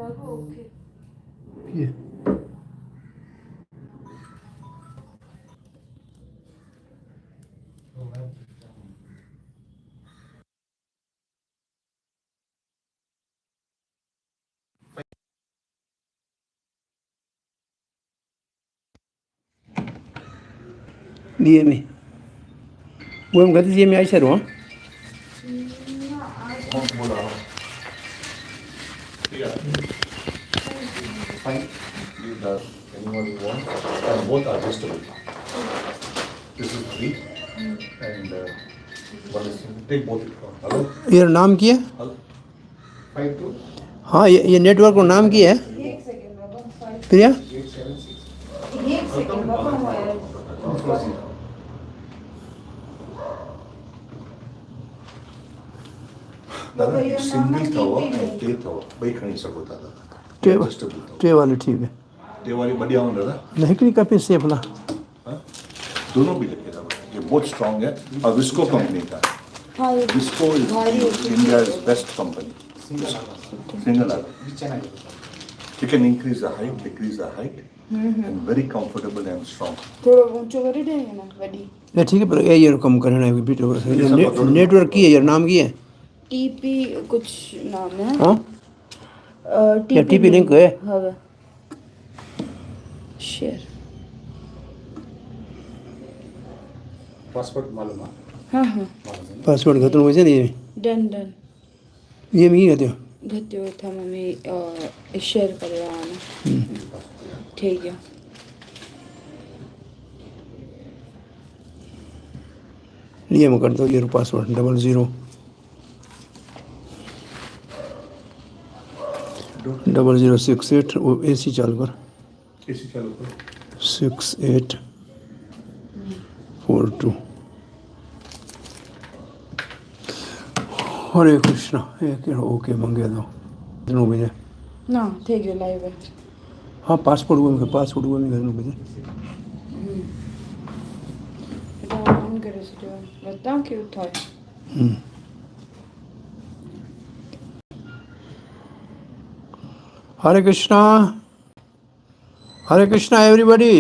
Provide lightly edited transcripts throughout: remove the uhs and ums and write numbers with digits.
Yeah. DME. Bukan kata DME Aisyah doang. Fine. You have anyone you want. And both are adjustable. This is 3. And one is take both. Hello? ये नाम की है? Hello? 5 2. हाँ ये network का नाम की है? प्रिया? 876. दादा सिंगल थवा and टे थवा भाई खणी सको दादा टे वाली ठीक है। टे वाली बढ़िया हो दादा नहीं कि कभी सेफ ना दोनों भी लगे दादा ये बहुत स्ट्रांग है और विस्को कंपनी का visco is India's best company single दादा you can increase the height decrease the height and very comfortable and strong थोड़ा ऊंचा कर देंगे ना बड़ी नहीं ठीक है पर ये कम करना है बीट नेटवर्क की है यार नाम की है टीपी कुछ नाम है हाँ टीपी लिंक है हाँ शेयर पासवर्ड मालूम है हाँ हाँ पासवर्ड खत्म हो जाए नहीं डन डन ये मैं कहते हो घटे हुए था मम्मी शेयर कर रहा है ना ठीक है ये मैं कर दो ये पासवर्ड 00 0068 वो एसी चालू कर एसी चालू कर 6842 हरे कृष्णा एक ओके मंगे दो दोनों बजे ना ठीक है लाइव है हाँ पासपोर्ट हुआ मेरे पासपोर्ट हुआ मेरे दोनों बजे डाउन करे से बताओ कि उठाए हरे कृष्णा एवरीबॉडी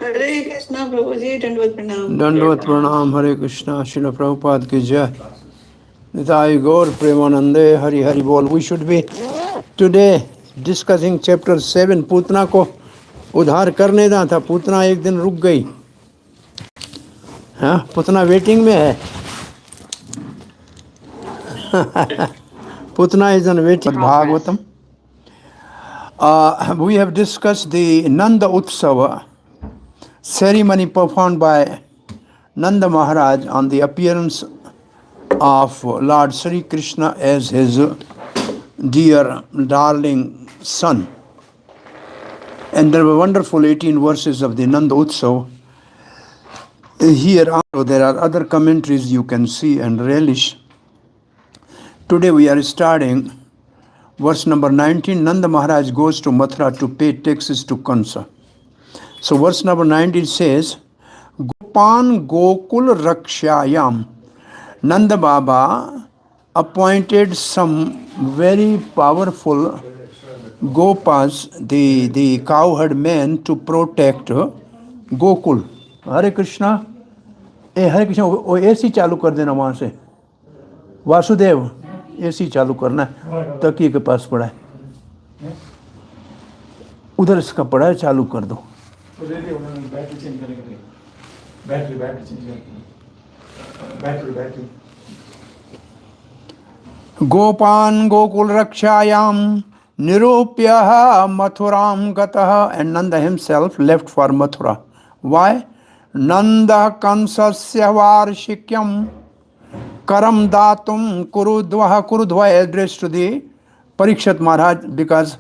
हरे कृष्णा प्रभु जी दंडवत प्रणाम हरे कृष्णा श्रील प्रभुपाद की जय निताई गौर प्रेमानंदे हरि हरि बोल we should be today discussing chapter 7 Putana को उद्धार करने था पूतना एक दिन रुक गई हाँ पूतना वेटिंग में है Putana is on waiting Bhagavatam we have discussed the Nanda Utsava ceremony performed by Nanda Maharaj on the appearance of Lord Sri Krishna as his dear darling son. And there were wonderful 18 verses of the Nanda Utsava. Here there are other commentaries you can see and relish. Today we are starting verse number 19. Nanda Maharaj goes to Mathura to pay taxes to Kansa. So verse number 19 says, Gopan Gokul Rakshayam. Nanda Baba appointed some very powerful Gopas, the cowherd men, to protect Gokul. Hare Krishna. Hare Krishna, वो AC चालू कर देना वहाँ से. Vasudev AC चालू करना है. तकिए के पास पड़ा है. उधर इसका पड़ा है, चालू कर दो. गोपान गोकुल रक्षायाम निरूप्य मथुराम गतः, and Nanda himself left for Mathura. Why? Nanda kansasya varshikyam karam datum kurudva, addressed to the Parikshit Maharaj, because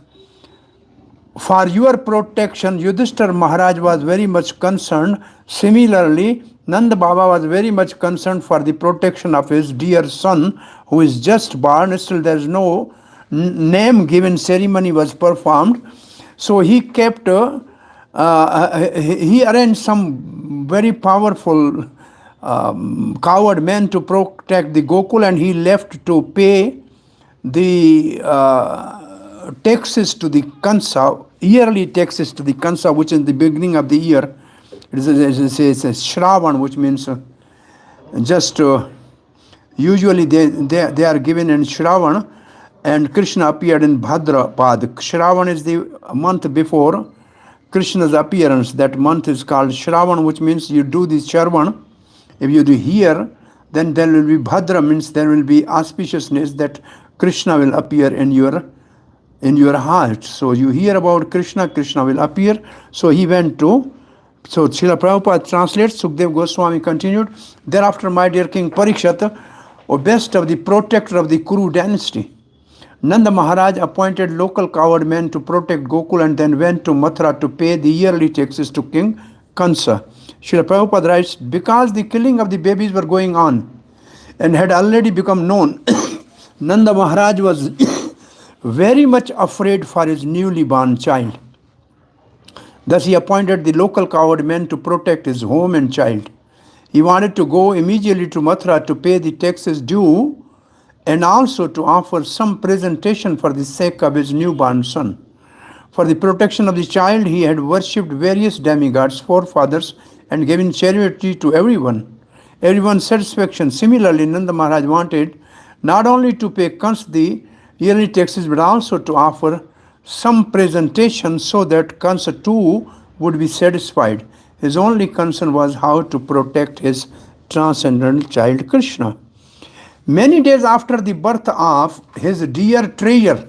for your protection Yudhishthira Maharaj was very much concerned. Similarly, Nanda Baba was very much concerned for the protection of his dear son who is just born. Still there is no name given, ceremony was performed. So he kept, he arranged some very powerful coward men to protect the Gokul, and he left to pay the taxes to the Kansa, yearly taxes to the Kansa, which is the beginning of the year. It is a Shravan, which means just usually they are given in Shravan, and Krishna appeared in Bhadrapad. Shravan is the month before Krishna's appearance. That month is called Shravan, which means you do the Shravan. If you do here, then there will be Bhadra, means there will be auspiciousness that Krishna will appear in your heart. So you hear about Krishna, Krishna will appear. So he went to, so Srila Prabhupada translates, Sukdev Goswami continued, thereafter, my dear King Parikshit, O best of the protector of the Kuru dynasty, Nanda Maharaj appointed local coward men to protect Gokul and then went to Mathura to pay the yearly taxes to King Kansa. Srila Prabhupada writes, because the killing of the babies were going on and had already become known, Nanda Maharaj was very much afraid for his newly born child. Thus he appointed the local coward men to protect his home and child. He wanted to go immediately to Mathura to pay the taxes due and also to offer some presentation for the sake of his newborn son. For the protection of the child, he had worshipped various demigods, forefathers, and given charity to everyone's satisfaction. Similarly, Nanda Maharaj wanted not only to pay Kansa the yearly taxes, but also to offer some presentation so that Kansa too would be satisfied. His only concern was how to protect his transcendental child Krishna. Many days after the birth of his dear treasure,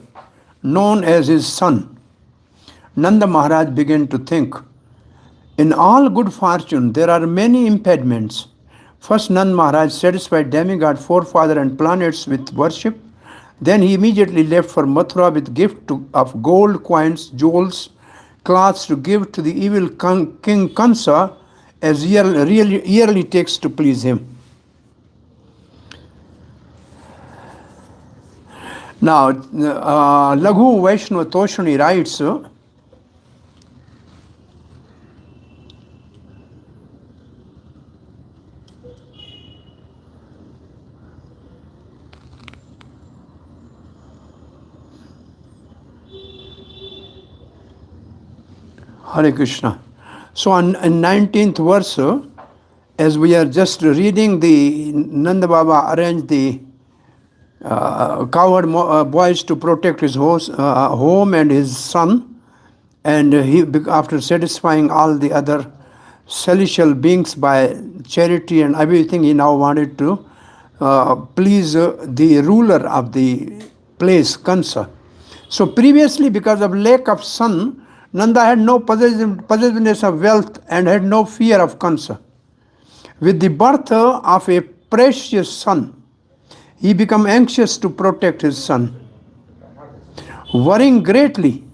known as his son, Nanda Maharaj began to think, in all good fortune there are many impediments. First, Nanda Maharaj satisfied demigod, forefather and planets with worship. Then he immediately left for Mathura with gift of gold, coins, jewels, cloths to give to the evil King Kansa as yearly tax to please him. Now, Laghu Vaishnava Toshani writes, Hare Krishna. So in 19th verse, as we are just reading, the Nanda Baba arranged the coward boys to protect his home and his son, and he, after satisfying all the other celestial beings by charity and everything, he now wanted to please the ruler of the place, Kansa. So previously, because of lack of son, Nanda had no possessiveness of wealth and had no fear of Kansa. With the birth of a precious son, he became anxious to protect his son. Worrying greatly,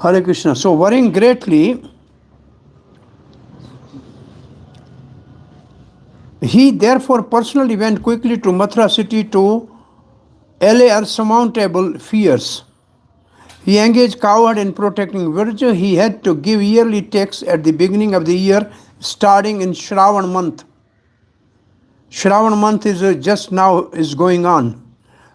Hare Krishna. So worrying greatly, he therefore personally went quickly to Mathura city to allay unsurmountable fears. He engaged coward in protecting virtue. He had to give yearly tax at the beginning of the year, starting in Shravan month. Shravan month is just now is going on.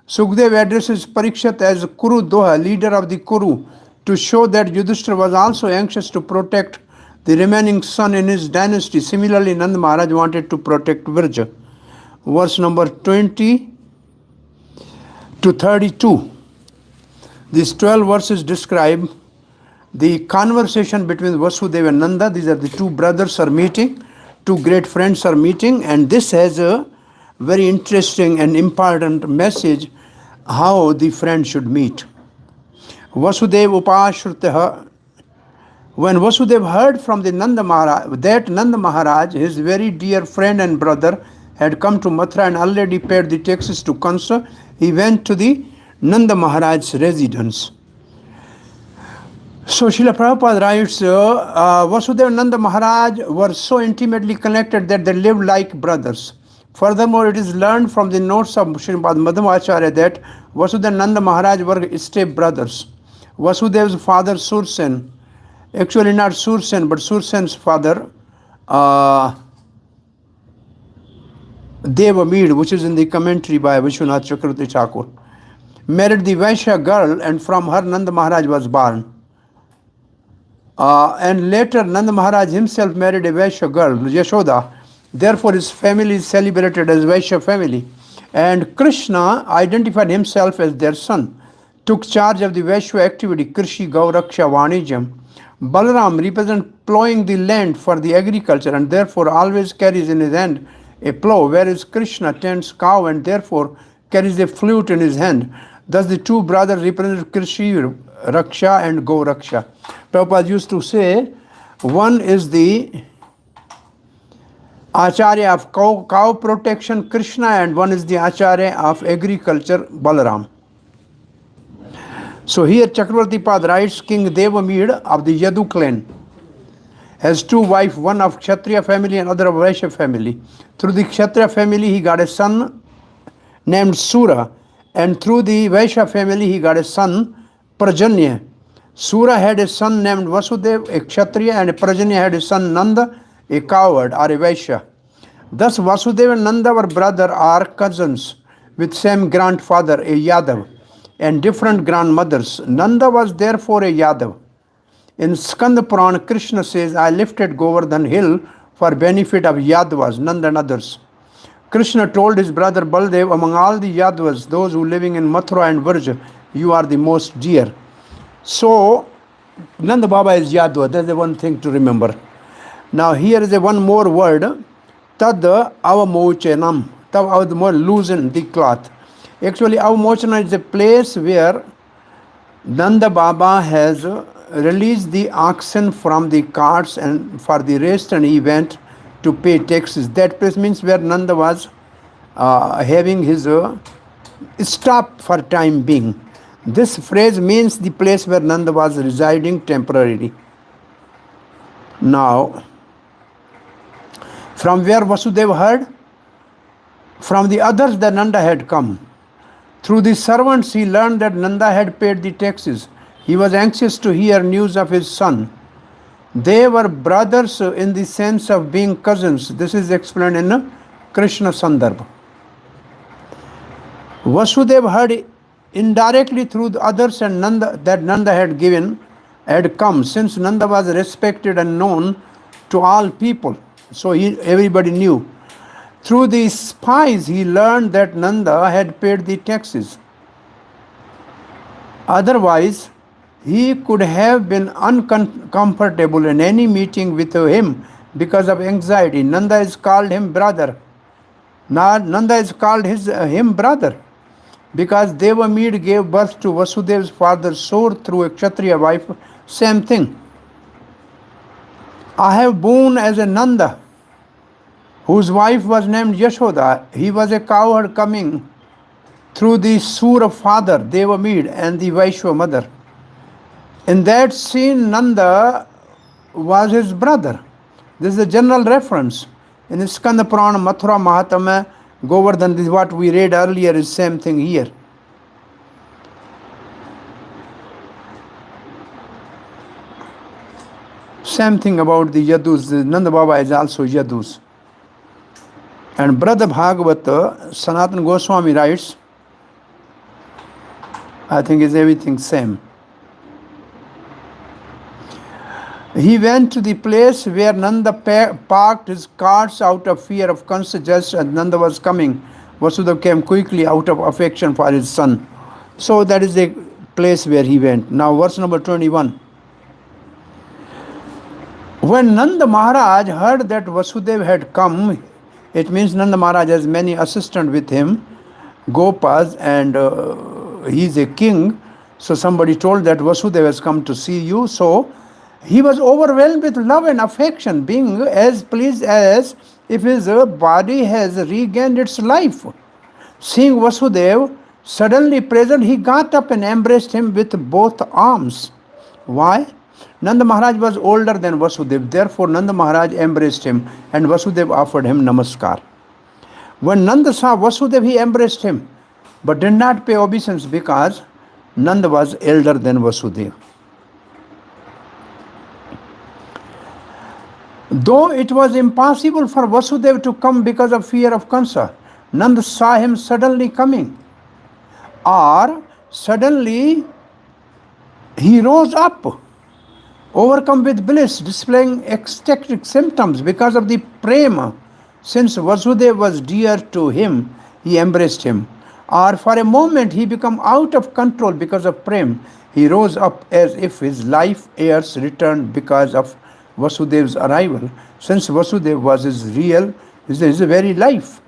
Sukdev addresses Parikshit as Kuru Doha, leader of the Kuru, to show that Yudhishthira was also anxious to protect the remaining son in his dynasty. Similarly, Nanda Maharaj wanted to protect Virja. Verse number 20 to 32. These 12 verses describe the conversation between Vasudeva and Nanda. These are the two brothers are meeting, two great friends are meeting, and this has a very interesting and important message how the friends should meet. Vasudeva Upashrutaha. When Vasudeva heard from the Nanda Maharaj, his very dear friend and brother, had come to Mathura and already paid the taxes to Kansa, he went to the Nanda Maharaj's residence. So Srila Prabhupada writes, Vasudeva and Nanda Maharaj were so intimately connected that they lived like brothers. Furthermore, it is learned from the notes of Srimad Madhvacharya that Vasudeva and Nanda Maharaj were step brothers. Vasudev's father Sursen, actually not Sursen, but Sursen's father, Devamid, which is in the commentary by Vishwanath Chakravarti Thakur, married the Vaishya girl, and from her Nanda Maharaj was born. And later Nanda Maharaj himself married a Vaishya girl, Yashoda. Therefore his family is celebrated as Vaishya family. And Krishna identified himself as their son, took charge of the Vaishya activity, Krishi Gauraksha Vanijam. Balaram represents plowing the land for the agriculture and therefore always carries in his hand a plow, whereas Krishna tends cow and therefore carries a flute in his hand. Thus the two brothers represent Krishi Raksha and Go Raksha. Prabhupada used to say, one is the Acharya of cow protection, Krishna, and one is the Acharya of agriculture, Balaram. So here Chakravarti Pad writes, King Devamid of the Yadu clan has two wives, one of Kshatriya family and other of Vaishya family. Through the Kshatriya family he got a son named Sura, and through the Vaishya family he got a son Prajanya. Sura had a son named Vasudev, a Kshatriya, and Prajanya had a son Nanda, a cowherd or a Vaishya. Thus Vasudeva and Nanda were brother or cousins with same grandfather, a Yadav, and different grandmothers. Nanda was therefore a Yadav. In Skanda Purana, Krishna says, I lifted Govardhan hill for benefit of Yadavas, Nanda and others. Krishna told his brother Baldev, among all the Yadavas, those who living in Mathura and Vrja, you are the most dear. So, Nanda Baba is Yadava. That's the one thing to remember. Now here is a one more word, Tad avamochanam. Tad avamochanam, loosen the cloth. Actually, avamochanam is a place where Nanda Baba has released the oxen from the carts and for the rest, and he went to pay taxes. That place means where Nanda was having his stop for time being. This phrase means the place where Nanda was residing temporarily. Now, from where Vasudeva heard? From the others that Nanda had come. Through the servants he learned that Nanda had paid the taxes. He was anxious to hear news of his son. They were brothers in the sense of being cousins. This is explained in Krishna Sandarbha. Vasudeva heard indirectly through the others and Nanda that Nanda had come, since Nanda was respected and known to all people. So everybody knew. Through the spies he learned that Nanda had paid the taxes. Otherwise, he could have been uncomfortable in any meeting with him because of anxiety. Nanda is called him brother. Nanda is called him brother because Devamid gave birth to Vasudev's father Sor through a Kshatriya wife. Same thing. I have born as a Nanda, whose wife was named Yashoda. He was a cowherd coming through the Sura father, Devamid, and the Vaishya mother. In that scene, Nanda was his brother. This is a general reference. In Skanda Purana, Mathura Mahatama, Govardhan, this is what we read earlier, is same thing here. Same thing about the Yadus. Nanda Baba is also Yadus. And Brother Bhagavata, Sanatana Goswami writes, I think is everything same. He went to the place where Nanda parked his carts out of fear of Kansa. Just as Nanda was coming, Vasudeva came quickly out of affection for his son. So that is the place where he went. Now verse number 21. When Nanda Maharaj heard that Vasudeva had come, it means Nanda Maharaj has many assistants with him, Gopas, and he is a king. So somebody told that Vasudeva has come to see you. So he was overwhelmed with love and affection, being as pleased as if his body has regained its life. Seeing Vasudeva suddenly present, he got up and embraced him with both arms. Why? Nanda Maharaj was older than Vasudeva. Therefore, Nanda Maharaj embraced him and Vasudeva offered him namaskar. When Nanda saw Vasudeva, he embraced him, but did not pay obeisance because Nanda was elder than Vasudeva. Though it was impossible for Vasudeva to come because of fear of Kansa, Nanda saw him suddenly coming. Or suddenly he rose up, overcome with bliss, displaying ecstatic symptoms because of the prema. Since Vasudeva was dear to him, he embraced him. Or for a moment he became out of control because of prem. He rose up as if his life heirs returned because of Vasudeva's arrival. Since Vasudeva was his very life.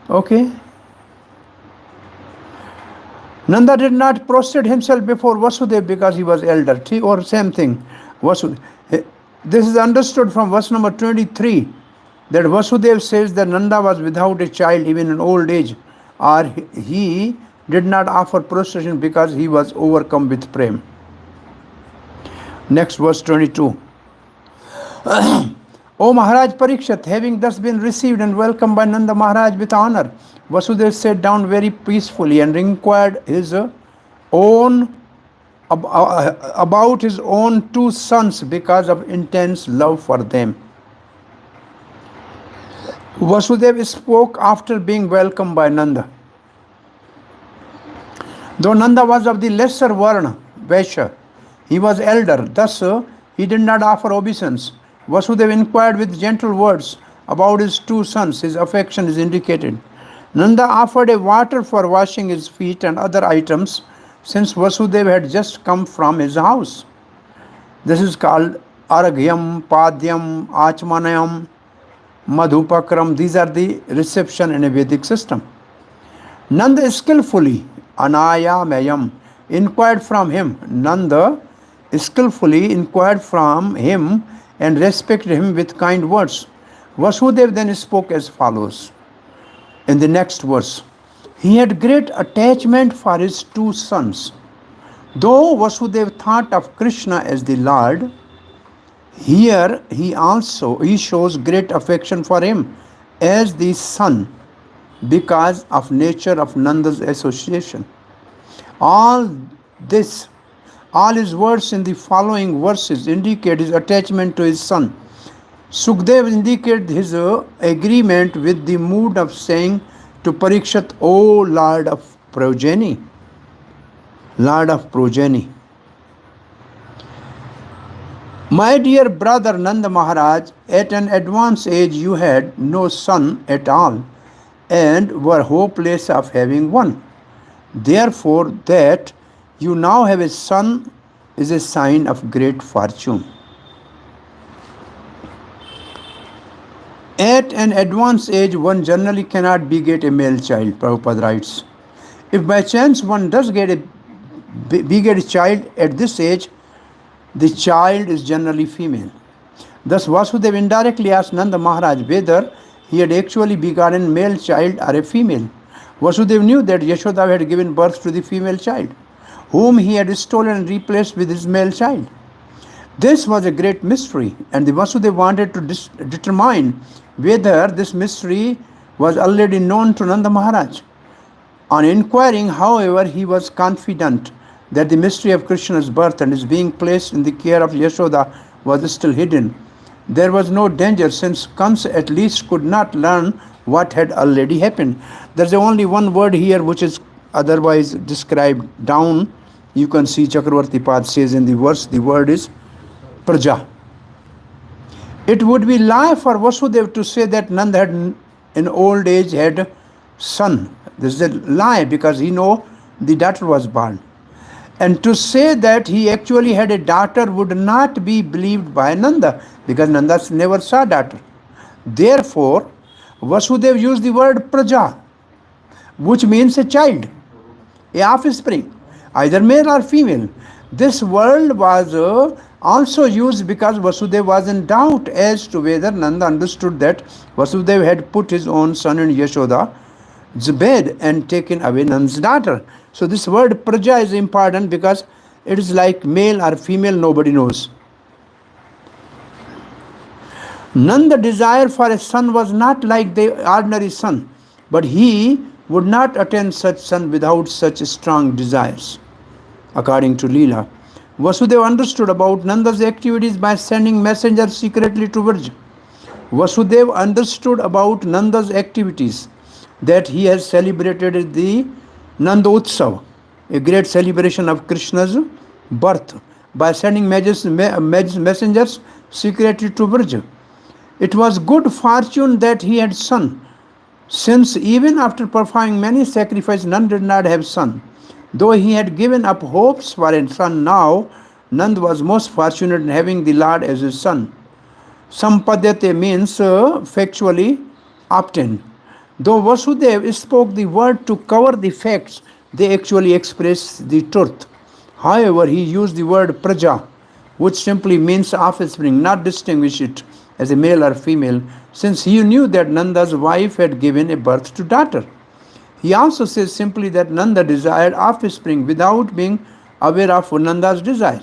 Okay? Nanda did not prostrate himself before Vasudeva because he was elder. Or same thing. This is understood from verse number 23 that Vasudeva says that Nanda was without a child even in old age, or he did not offer prostration because he was overcome with prem. Next verse 22. O Maharaj Parikshit, having thus been received and welcomed by Nanda Maharaj with honor, Vasudeva sat down very peacefully and inquired about his own two sons because of intense love for them. Vasudeva spoke after being welcomed by Nanda. Though Nanda was of the lesser varna, Vaishya, he was elder, thus he did not offer obeisance. Vasudeva inquired with gentle words about his two sons. His affection is indicated. Nanda offered a water for washing his feet and other items since Vasudeva had just come from his house. This is called arghyam, padyam, achmanayam, madhupakram. These are the reception in a Vedic system. Nanda skillfully, anayamayam, inquired from him. Nanda skillfully inquired from him and respected him with kind words. Vasudeva then spoke as follows. In the next verse, he had great attachment for his two sons. Though Vasudeva thought of Krishna as the Lord, here he shows great affection for him as the son because of nature of Nanda's association. All his words in the following verses indicate his attachment to his son. Sukdev indicated his agreement with the mood of saying to Parikshit, O Lord of progeny. My dear brother Nanda Maharaj, at an advanced age you had no son at all and were hopeless of having one. Therefore, that you now have a son is a sign of great fortune. At an advanced age, one generally cannot beget a male child, Prabhupada writes. If by chance one does beget a child at this age, the child is generally female. Thus, Vasudeva indirectly asked Nanda Maharaj whether he had actually begotten a male child or a female. Vasudeva knew that Yashoda had given birth to the female child, whom he had stolen and replaced with his male child. This was a great mystery, and the Vasudeva wanted to determine whether this mystery was already known to Nanda Maharaj. On inquiring, however, he was confident that the mystery of Krishna's birth and his being placed in the care of Yashoda was still hidden. There was no danger, since Kamsa at least could not learn what had already happened. There's only one word here which is otherwise described down. You can see Chakravarti Pad says in the verse, the word is praja. It would be lie for Vasudeva to say that Nanda had in old age had son. This is a lie because he know the daughter was born. And to say that he actually had a daughter would not be believed by Nanda because Nanda never saw daughter. Therefore, Vasudeva used the word praja, which means a child, a offspring, either male or female. This word was also used because Vasudeva was in doubt as to whether Nanda understood that Vasudeva had put his own son in Yashoda's bed and taken away Nanda's daughter. So this word praja is important because it is like male or female, nobody knows. Nanda's desire for a son was not like the ordinary son, but he would not attain such son without such strong desires. according to Leela. Vasudeva understood about Nanda's activities by sending messengers secretly to Vraj. Vasudeva understood about Nanda's activities, that he has celebrated the Nanda Utsav, a great celebration of Krishna's birth, by sending messengers secretly to Vraj. It was good fortune that he had son, since even after performing many sacrifices, Nanda did not have son. Though he had given up hopes for a son, now Nanda was most fortunate in having the Lord as his son. Sampadate means factually obtained. Though Vasudeva spoke the word to cover the facts, they actually express the truth. However, he used the word praja, which simply means offspring, not distinguish it as a male or female, since he knew that Nanda's wife had given a birth to daughter. He also says simply that Nanda desired offspring without being aware of Nanda's desire.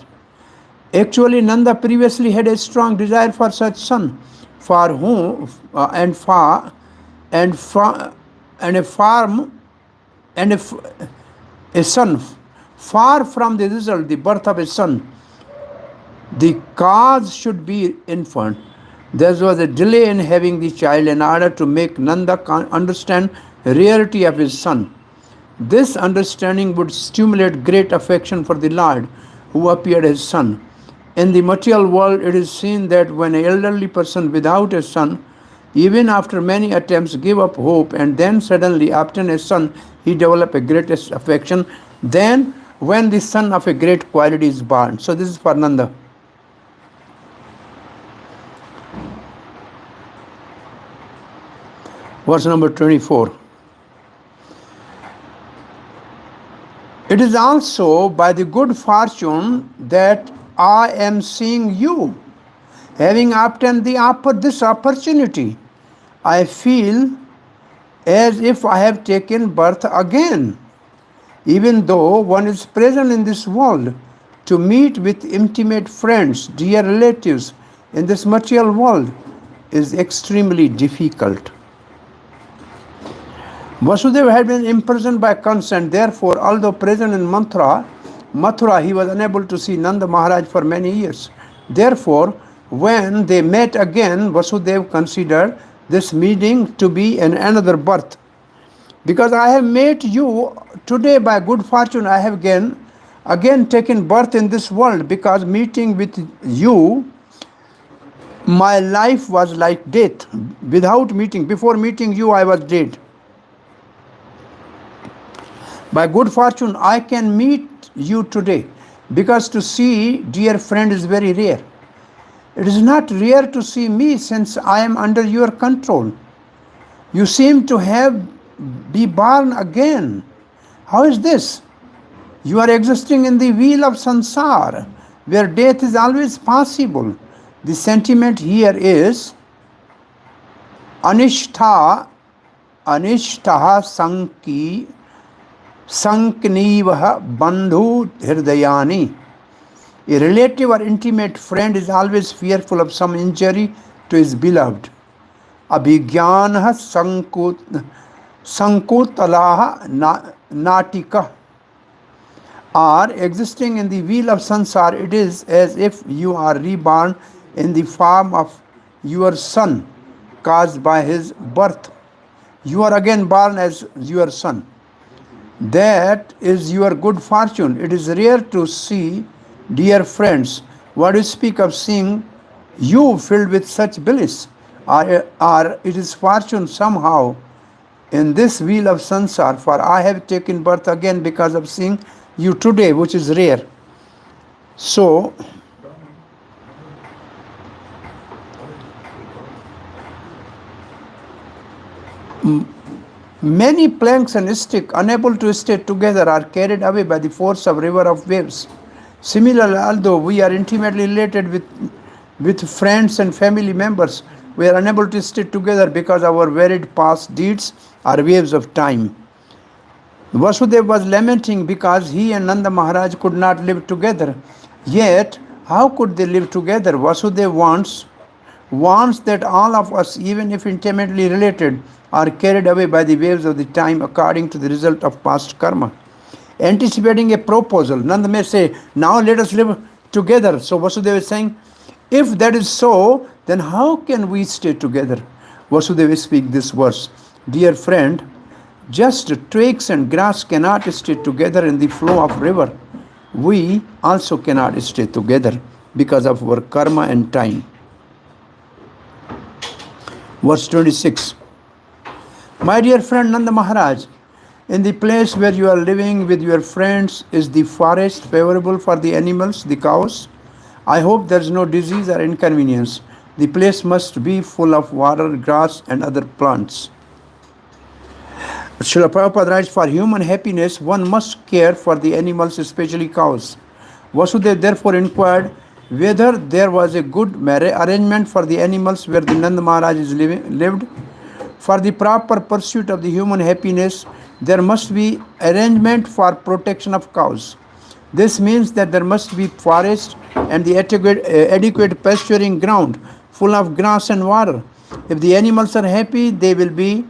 Actually, Nanda previously had a strong desire for such son, for whom a son. Far from the result, the birth of a son, the cause should be infant. There was a delay in having the child in order to make Nanda understand the rarity of his son. This understanding would stimulate great affection for the Lord who appeared as son. In the material world, it is seen that when an elderly person without a son, even after many attempts, give up hope and then suddenly obtain a son, he develops a greatest affection than when the son of a great quality is born. So this is for Nanda. Verse number 24. It is also by the good fortune that I am seeing you. Having obtained this opportunity, I feel as if I have taken birth again. Even though one is present in this world to meet with intimate friends, dear relatives in this material world is extremely difficult. Vasudeva had been imprisoned by consent. Therefore, although present in Mathura, he was unable to see Nanda Maharaj for many years. Therefore, when they met again, Vasudeva considered this meeting to be another birth. Because I have met you today by good fortune, I have again taken birth in this world. Because meeting with you, my life was like death. Before meeting you, I was dead. By good fortune, I can meet you today, because to see dear friend is very rare. It is not rare to see me, since I am under your control. You seem to be born again. How is this? You are existing in the wheel of sansar, where death is always possible. The sentiment here is anishtha sanknivaha bandhu hirdayani. A relative or intimate friend is always fearful of some injury to his beloved. Abhigyanaha sankutalaha natika. Or existing in the wheel of sansar, it is as if you are reborn in the form of your son caused by his birth. You are again born as your son. That is your good fortune. It is rare to see dear friends. What do you speak of seeing you filled with such bliss? Or it is fortune somehow in this wheel of sansar, for I have taken birth again because of seeing you today, which is rare. So, many planks and sticks, unable to stay together, are carried away by the force of river of waves. Similarly, although we are intimately related with friends and family members, we are unable to stay together because our varied past deeds are waves of time. Vasudeva was lamenting because he and Nanda Maharaj could not live together. Yet, how could they live together? Vasudeva wants that all of us, even if intimately related, are carried away by the waves of the time according to the result of past karma. anticipating a proposal. Nanda may say, now let us live together. So Vasudeva is saying, if that is so, then how can we stay together? Vasudeva speak this verse. Dear friend, just twigs and grass cannot stay together in the flow of river. We also cannot stay together because of our karma and time. Verse 26. My dear friend Nanda Maharaj, in the place where you are living with your friends, is the forest favorable for the animals, the cows? I hope there is no disease or inconvenience. The place must be full of water, grass, and other plants. Srila Prabhupada writes, for human happiness, one must care for the animals, especially cows. Vasudeva therefore inquired whether there was a good arrangement for the animals where the Nanda Maharaj lived. For the proper pursuit of the human happiness, there must be arrangement for protection of cows. This means that there must be forest and the adequate pasturing ground full of grass and water. If the animals are happy, there will be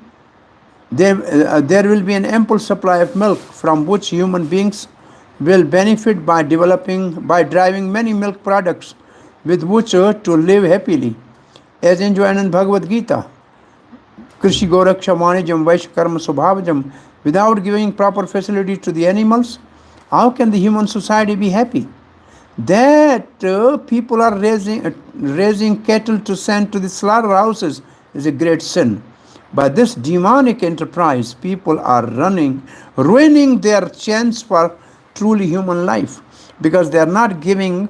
an ample supply of milk from which human beings will benefit by driving many milk products with which to live happily. As enjoined in Bhagavad Gita, Krishi Goraksha Vanijam Vaishya Karma Subhavajam, without giving proper facility to the animals, how can the human society be happy? That people are raising cattle to send to the slaughterhouses is a great sin. By this demonic enterprise, people are ruining their chance for truly human life, because they are not giving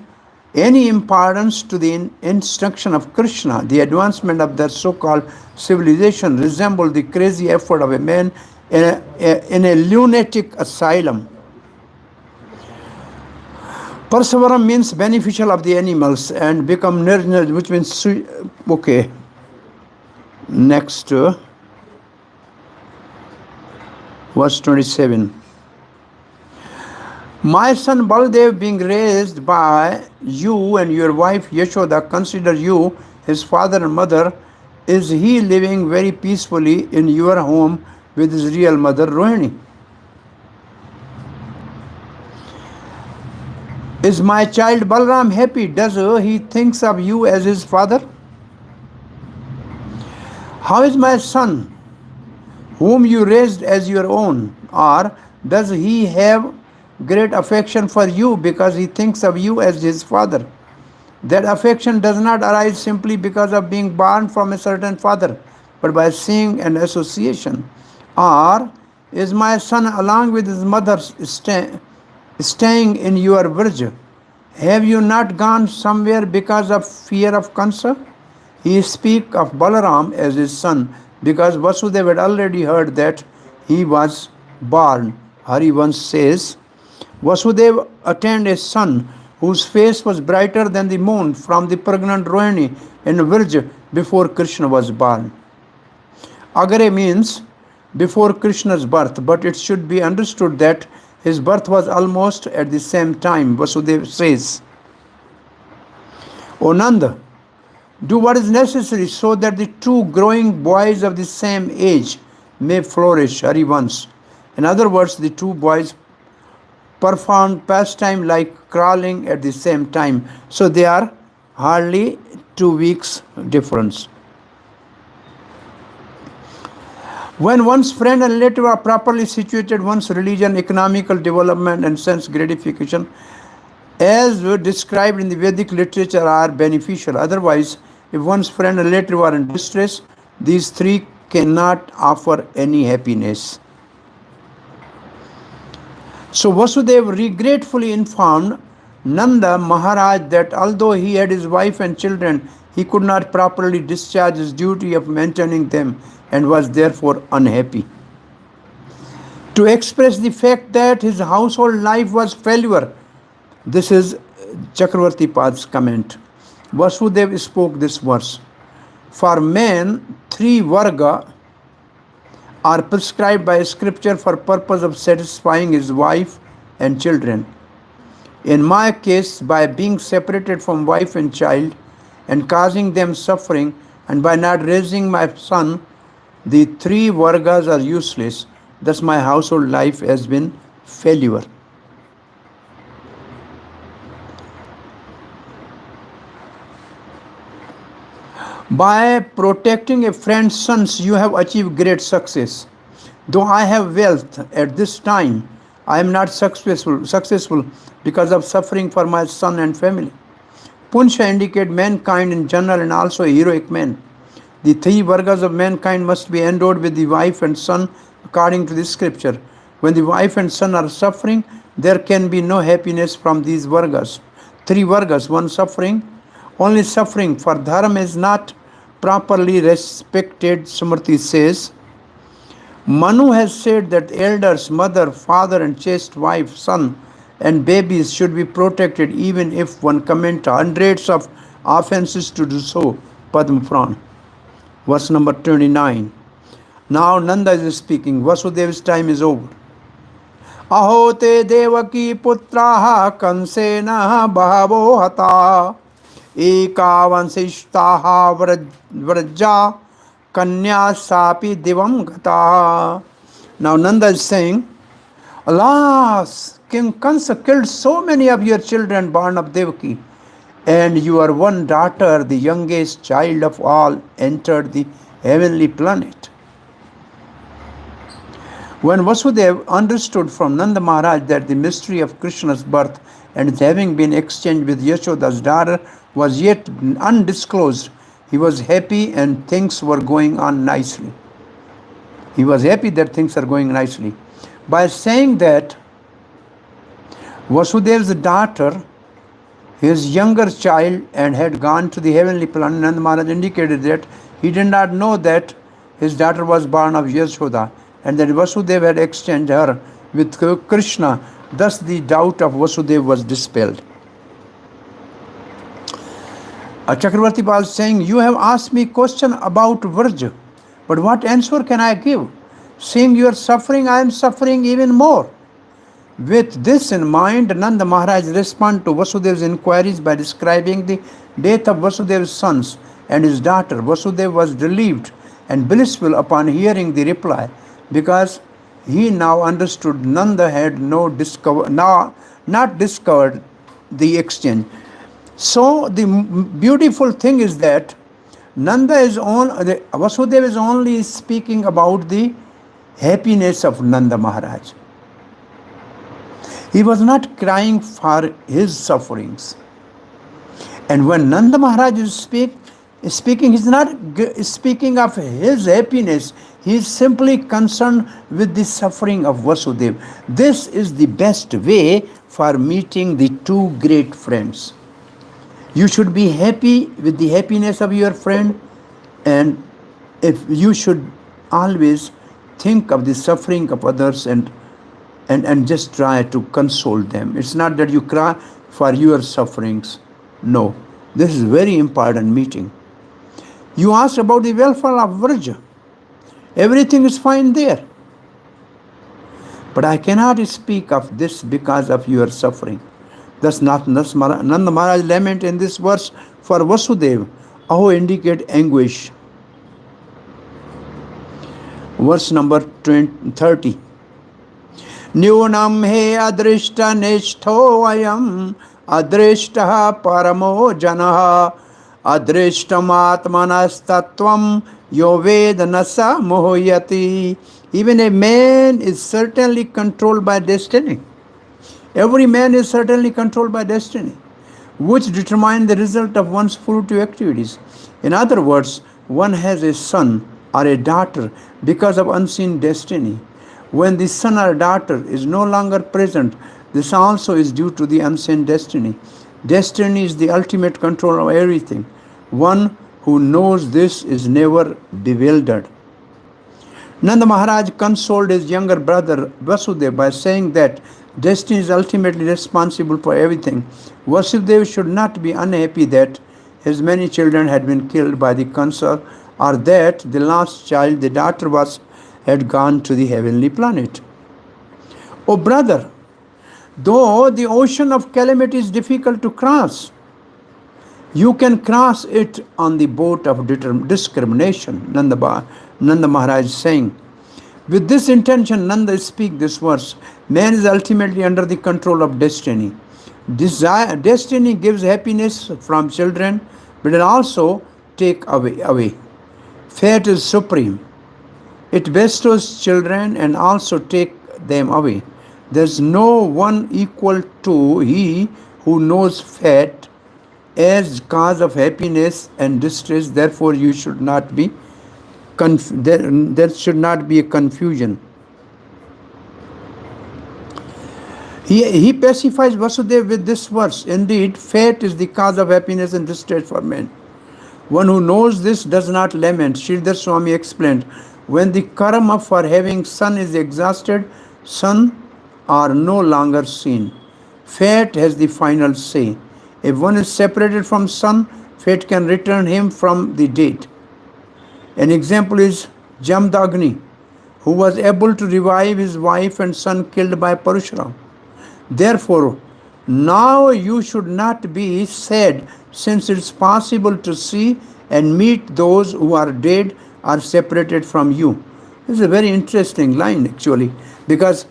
any importance to the instruction of Krishna. The advancement of their so-called civilization resembles the crazy effort of a man in a lunatic asylum. Perseverance means beneficial of the animals and become nirjna, which means okay. Next, verse 27. My son Baldev, being raised by you and your wife Yashoda, consider you his father and mother. Is he living very peacefully in your home with his real mother Rohini? Is my child Balram happy? Does he thinks of you as his father? How is my son, whom you raised as your own? Or does he have great affection for you because he thinks of you as his father? That affection does not arise simply because of being born from a certain father, but by seeing an association. Or is my son along with his mother staying in your Vraj? Have you not gone somewhere because of fear of Kansa? He speaks of Balaram as his son because Vasudeva had already heard that he was born. Hari once says, Vasudeva attained a son whose face was brighter than the moon from the pregnant Rohini in Vraj before Krishna was born. Agare means before Krishna's birth, but it should be understood that his birth was almost at the same time. Vasudeva says, O Nanda, do what is necessary so that the two growing boys of the same age may flourish. Hari once. In other words, the two boys performed pastime like crawling at the same time. So they are hardly 2 weeks difference. When one's friend and relative are properly situated, one's religion, economical development, and sense gratification, as described in the Vedic literature, are beneficial. Otherwise, if one's friend and relative are in distress, these three cannot offer any happiness. So Vasudeva regretfully informed Nanda Maharaj that although he had his wife and children, he could not properly discharge his duty of maintaining them and was therefore unhappy. To express the fact that his household life was failure, this is Chakravarti Pad's comment. Vasudeva spoke this verse. For man, 3 varga are prescribed by scripture for purpose of satisfying his wife and children. In my case, by being separated from wife and child and causing them suffering, and by not raising my son, the 3 vargas are useless. Thus my household life has been failure. By protecting a friend's sons, you have achieved great success. Though I have wealth at this time, I am not successful because of suffering for my son and family. Punsha indicate mankind in general and also a heroic man. The three vargas of mankind must be endowed with the wife and son according to the scripture. When the wife and son are suffering, there can be no happiness from these vargas. Three vargas, one suffering, only suffering for dharma is not properly respected, Smriti says. Manu has said that elders, mother, father, and chaste wife, son, and babies should be protected even if one commit hundreds of offenses to do so. Padma Puran, verse number 29. Now Nanda is speaking. Vasudeva's time is over. Ahote devaki putraha kansena bahavo hata ekavansishtaha vraja kanya sapi divam gata. Now Nanda is saying, alas, King Kansa killed so many of your children born of Devaki, and your one daughter, the youngest child of all, entered the heavenly planet. When Vasudeva understood from Nanda Maharaj that the mystery of Krishna's birth and its having been exchanged with Yashoda's daughter was yet undisclosed, he was happy and things were going on nicely. He was happy that things are going nicely. By saying that Vasudeva's daughter, his younger child, and had gone to the heavenly planet, Nanda Maharaj indicated that he did not know that his daughter was born of Yashoda, and that Vasudeva had exchanged her with Krishna. Thus the doubt of Vasudeva was dispelled. Chakravarti Pal saying, you have asked me question about Vrja, but what answer can I give? Seeing your suffering, I am suffering even more. With this in mind, Nanda Maharaj responded to Vasudeva's inquiries by describing the death of Vasudeva's sons and his daughter. Vasudeva was relieved and blissful upon hearing the reply, because he now understood Nanda had not discovered the exchange. So the beautiful thing is that Vasudeva is only speaking about the happiness of Nanda Maharaj. He was not crying for his sufferings. And when Nanda Maharaj is speaking, he's not speaking of his happiness. He is simply concerned with the suffering of Vasudeva. This is the best way for meeting the two great friends. You should be happy with the happiness of your friend, and if you should always think of the suffering of others and just try to console them. It's not that you cry for your sufferings. No, this is very important meeting. You asked about the welfare of Vrja. Everything is fine there. But I cannot speak of this because of your suffering. Thus Nanda Maharaj lament in this verse for Vasudeva. Aho indicate anguish. Verse number 30. Nyunam he adrishta nishtho ayam adrishta paramo janaha adrishtam atmanas tattvam yo vedanasa mohoyati. Even a man is certainly controlled by destiny. Every man is certainly controlled by destiny, which determines the result of one's fruitive activities. In other words, one has a son or a daughter because of unseen destiny. When the son or daughter is no longer present, this also is due to the unseen destiny. Destiny is the ultimate control of everything. One who knows this is never bewildered. Nanda Maharaj consoled his younger brother Vasudeva by saying that destiny is ultimately responsible for everything. Vasudeva should not be unhappy that his many children had been killed by the Kansa, or that the last child, the daughter, had gone to the heavenly planet. Oh brother, though the ocean of calamity is difficult to cross, you can cross it on the boat of discrimination, Nanda Maharaj is saying. With this intention, Nanda speaks this verse. Man is ultimately under the control of destiny. Destiny gives happiness from children, but it also takes away. Fate is supreme. It bestows children and also takes them away. There's no one equal to he who knows fate as cause of happiness and distress. Therefore, you should not be there should not be a confusion. He pacifies Vasudeva with this verse. Indeed, fate is the cause of happiness and distress for men. One who knows this does not lament. Sridhar Swami explained, when the karma for having son is exhausted, son are no longer seen. Fate has the final say. If one is separated from son, fate can return him from the dead. An example is Jamdagni, who was able to revive his wife and son killed by Parashuram. Therefore, now you should not be sad, since it's possible to see and meet those who are dead or separated from you. This is a very interesting line actually, because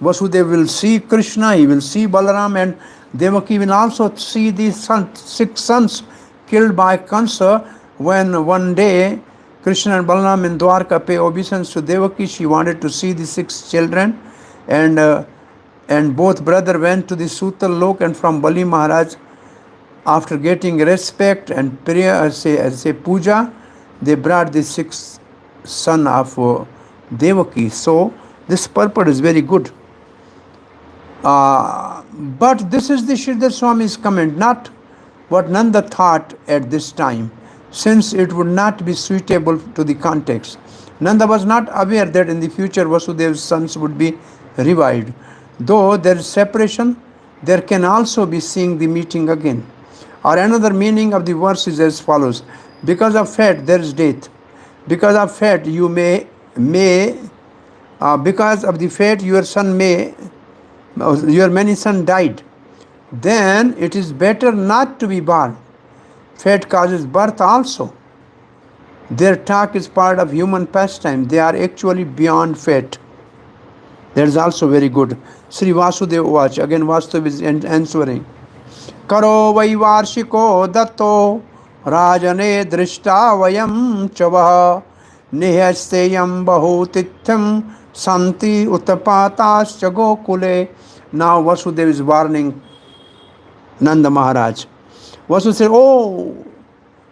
Vasudeva will see Krishna, he will see Balaram, and Devaki will also see the 6 sons killed by Kansa when one day Krishna and Balaram in Dwarka pay obeisance to Devaki. She wanted to see the 6 children, and both brothers went to the Sutal Lok, and from Bali Maharaj, after getting respect and prayer, say puja, they brought the 6th son of Devaki. So this purport is very good. But this is the Sridhar Swami's comment, not what Nanda thought at this time, since it would not be suitable to the context. Nanda was not aware that in the future Vasudeva's sons would be revived. Though there is separation, there can also be seeing the meeting again. Or another meaning of the verse is as follows. Because of fate, there is death. Because of fate, because of the fate, your many sons died. Then it is better not to be born. Fate causes birth also. Their talk is part of human pastime. They are actually beyond fate. That is also very good. Sri Vasudeva Vach, again Vasudeva is answering. Karo vai varshiko datto rajane drishta vayam chavaha nihasteyam bahutitham santi utapatas chagokule. Now Vasudeva is warning Nanda Maharaj. Vasudeva said, oh,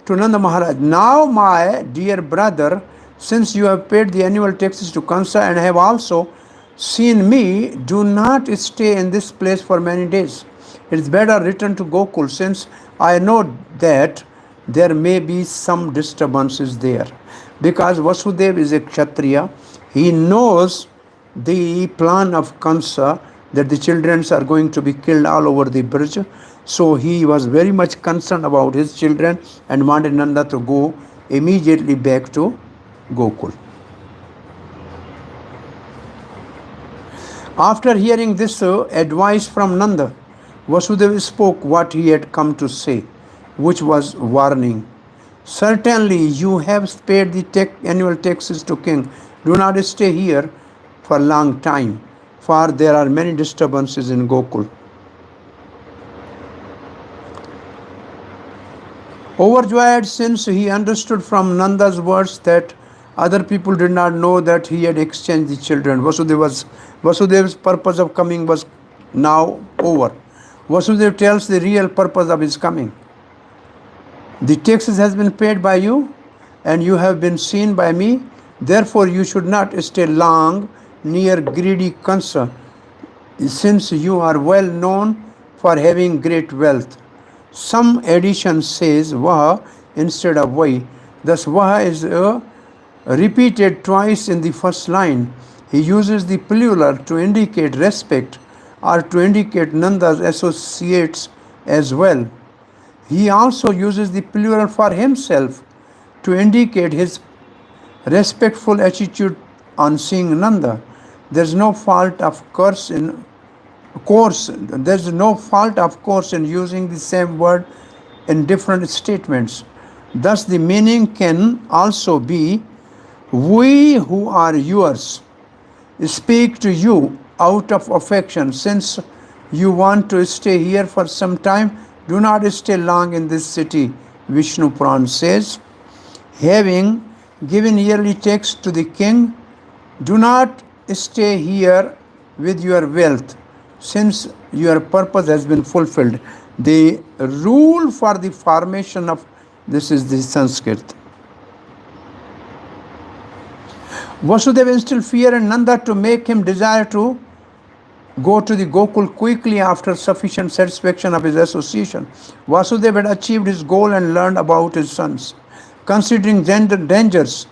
to Nanda Maharaj, now my dear brother, since you have paid the annual taxes to Kansa and have also seen me, do not stay in this place for many days. It is better return to Gokul, since I know that there may be some disturbances there. Because Vasudeva is a Kshatriya, he knows the plan of Kansa, that the children are going to be killed all over the bridge. So he was very much concerned about his children and wanted Nanda to go immediately back to Gokul. After hearing this advice from Nanda, Vasudeva spoke what he had come to say, which was warning. Certainly you have paid the annual taxes to king. Do not stay here for a long time, for there are many disturbances in Gokul. Overjoyed, since he understood from Nanda's words that other people did not know that he had exchanged the children. Vasudeva's purpose of coming was now over. Vasudeva tells the real purpose of his coming. The taxes has been paid by you and you have been seen by me. Therefore you should not stay long near greedy Kansa, since you are well known for having great wealth. Some edition says Vaha instead of Vai. Thus Vaha is repeated twice in the first line. He uses the plural to indicate respect or to indicate Nanda's associates as well. He also uses the plural for himself to indicate his respectful attitude on seeing Nanda. There's no fault of course in using the same word in different statements. Thus the meaning can also be, we who are yours speak to you out of affection. Since you want to stay here for some time, do not stay long in this city, Vishnu Puran says. Having given yearly tax to the king, do not stay here with your wealth, since your purpose has been fulfilled. The rule for the formation of this is the Sanskrit. Vasudeva instilled fear in Nanda to make him desire to go to the Gokul quickly after sufficient satisfaction of his association. Vasudeva had achieved his goal and learned about his sons. Considering dangers,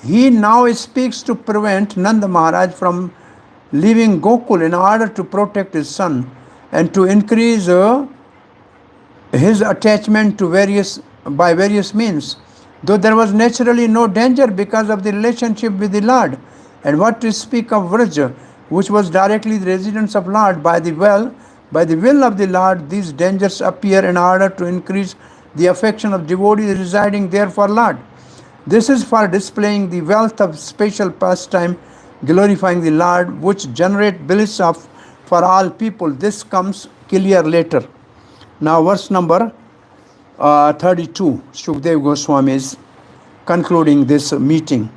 he now speaks to prevent Nanda Maharaj from leaving Gokul in order to protect his son and to increase his attachment to by various means, though there was naturally no danger because of the relationship with the Lord. And what to speak of Vraja, which was directly the residence of Lord, by the will of the Lord, these dangers appear in order to increase the affection of devotees residing there for Lord. This is for displaying the wealth of special pastime, glorifying the Lord, which generate bliss for all people. This comes clear later. Now verse number 32, Shukdev Goswami is concluding this meeting.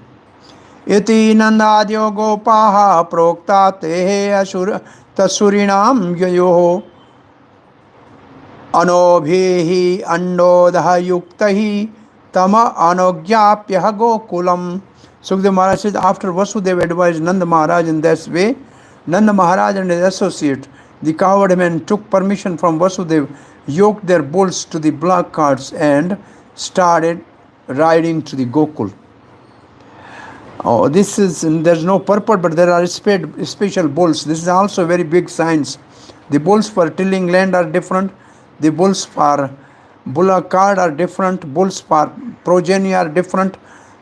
Iti nandadyo gopaha prokta tehe asur tasurinam yayoho anobhehi andodaha yuktahi tama anogyapyaha gokulam. Sukdev Maharaj says, after Vasudeva advised Nanda Maharaj in this way, Nanda Maharaj and his associate, the cowherd men, took permission from Vasudeva, yoked their bulls to the black carts and started riding to the Gokul. Oh, there's no purport, but there are special bulls. This is also a very big science. The bulls for tilling land are different. The bulls for bullock cart are different. Bulls for progeny are different.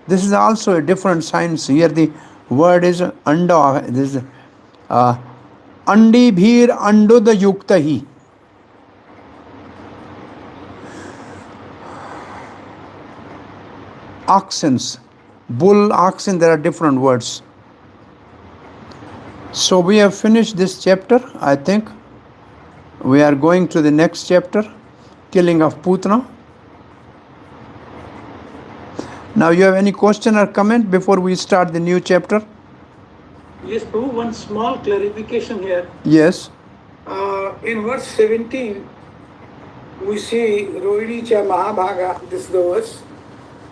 This is also a different science. Here the word is anda. This is andi bhir andud yuktahi. Oxens, bull, oxen, there are different words. So we have finished this chapter, I think. We are going to the next chapter, killing of Putna. Now you have any question or comment before we start the new chapter? Yes, Prabhu, one small clarification here. Yes. In verse 17, we see Rohini cha Mahabhaga, this is the verse.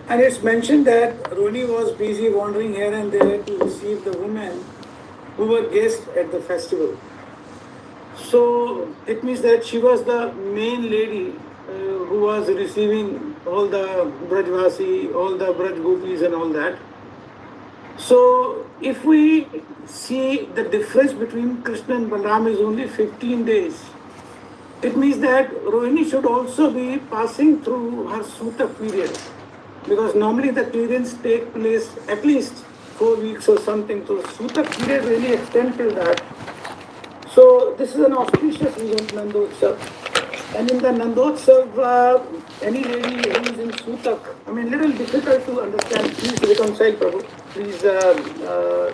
And it's mentioned that Rohini was busy wandering here and there to receive the women who were guests at the festival. So it means that she was the main lady who was receiving all the Brajvasi, all the Braj Gopis and all that. So if we see the difference between Krishna and Balaram is only 15 days, it means that Rohini should also be passing through her Suta period. Because normally the periods take place at least 4 weeks or something. So Suta period really extends till that. So this is an auspicious event, Nandotsav. And in the Nandotsav, any lady who is in Sutak, I mean, little difficult to understand. Please reconcile, Prabhu. Please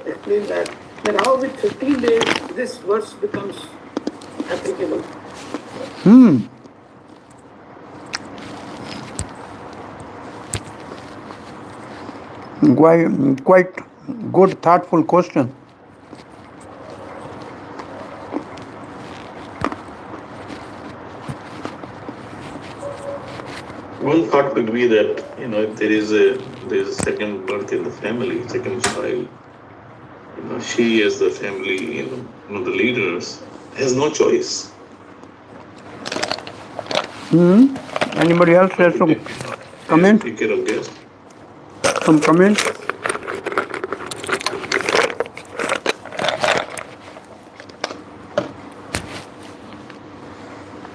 explain that. Then how with 15 days this verse becomes applicable? Quite good, thoughtful question. One thought could be that, if there is a second birth in the family, second child, she as the family, the leaders, has no choice. Anybody else has some comment? Take care of guests. Some comment?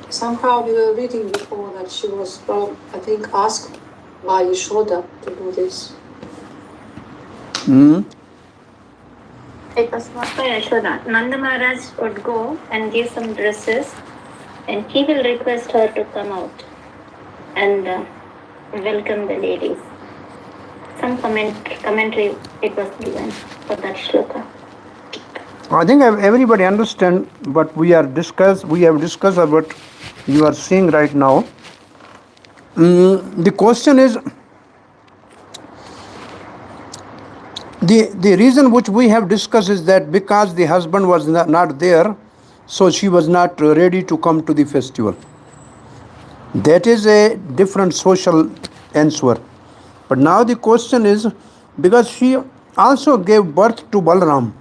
Somehow we were reading before that she was, I think, asked by Yashoda to do this. It was not by Yashoda. Nanda Maharaj would go and give some dresses, and he will request her to come out and welcome the ladies. Some commentary it was given for that shloka. I think everybody understand what we have discussed about you are seeing right now. The question is, the reason which we have discussed is that because the husband was not there, so she was not ready to come to the festival. That is a different social answer. But now the question is, because she also gave birth to Balaram,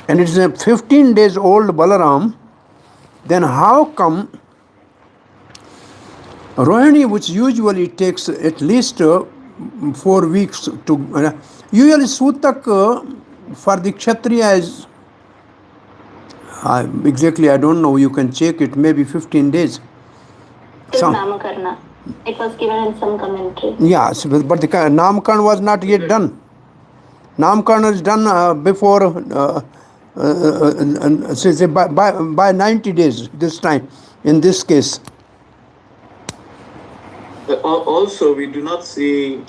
and it is a 15 days old Balaram, then how come Rohini, which usually takes at least 4 weeks to... usually Sutak for the Kshatriya is... exactly, I don't know, you can check it, maybe 15 days. Namakarna. It was given in some commentary. Yes, but the Namakarna was not yet done. Namakarna is done before, say by 90 days this time, in this case. But also, we do not see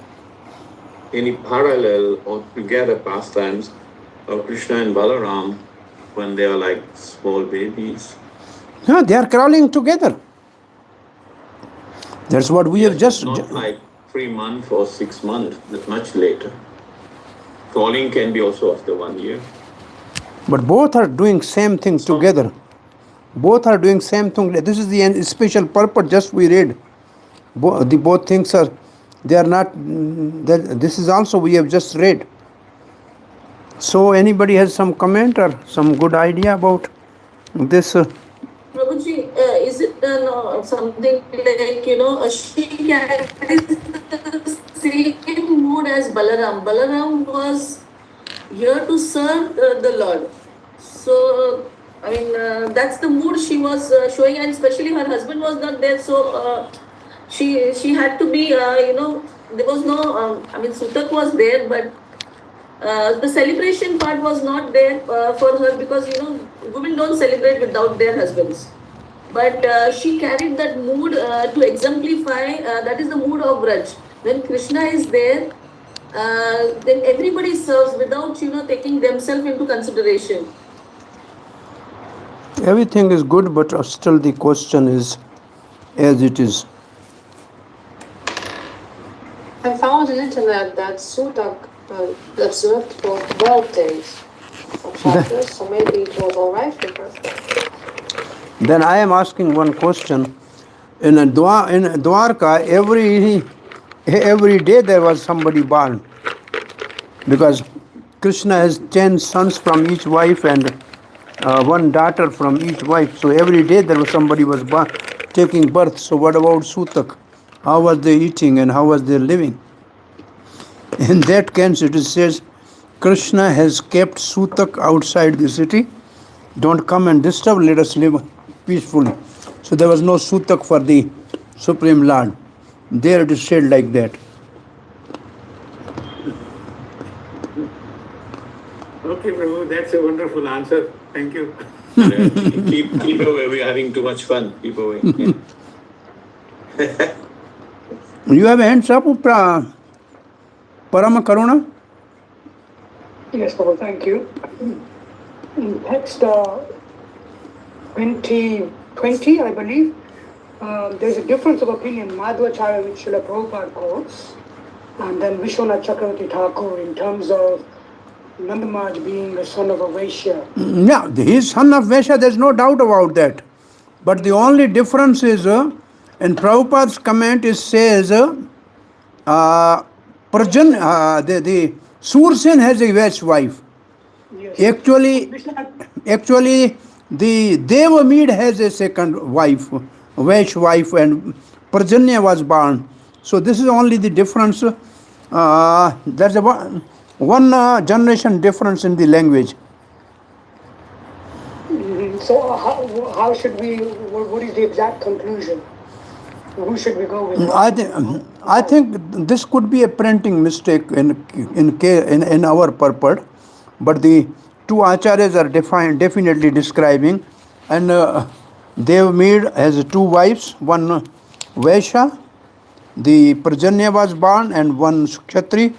any parallel or together pastimes of Krishna and Balaram when they are like small babies. No, they are crawling together. That's what we have just... Not like 3 months or 6 months, but much later. Crawling can be also after 1 year. But both are doing same thing together. Both are doing same thing. This is the special purpose, just we read. Both things are... They are not... This is also we have just read. So anybody has some comment or some good idea about this? Prabhuji, is it something like, she carries the same mood as Balaram. Balaram was here to serve the Lord. So, I mean, that's the mood she was showing, and especially her husband was not there, so she had to be, there was no, Sutak was there, but the celebration part was not there for her because, women don't celebrate without their husbands. But she carried that mood to exemplify, that is the mood of Braj. When Krishna is there, then everybody serves without, taking themselves into consideration. Everything is good, but still the question is as it is. I found on the internet that Sutak observed for 12 days of shastras, so maybe it was alright for her. Then I am asking one question. In Dwarka, every day there was somebody born. Because Krishna has 10 sons from each wife and 1 daughter from each wife. So every day there was somebody was born, taking birth. So what about Sutak? How was they eating and how was they living? In that case, it says, Krishna has kept Sutak outside the city. Don't come and disturb, let us live peacefully. So there was no Sutak for the Supreme Lord. There it is said like that. Okay, Prabhu, that's a wonderful answer. Thank you. Keep away, we are having too much fun. Keep away. Yeah. You have hands up, Parama Karuna? Yes, Prabhu, thank you. In text 2020, I believe, there's a difference of opinion, Madhvacharya, which Srila Prabhupada quotes, and then Vishwanath Chakravarti Thakur in terms of Nanda Maharaj being the son of a Vaishya. Yeah, he is son of Vaishya, there's no doubt about that. But the only difference is, in Prabhupada's comment, it says, the Sursen has a Vaishya wife. Yes. Actually, the Devamid has a second wife, Vaishya wife, and Prajanya was born. So this is only the difference. There's one generation difference in the language. So how should we, what is the exact conclusion? Who should we go with? I think this could be a printing mistake in our purport, but the 2 acharyas are definitely describing, and Devamid has 2 wives, one Vaishya, the Prajanya was born, and one Kshatri,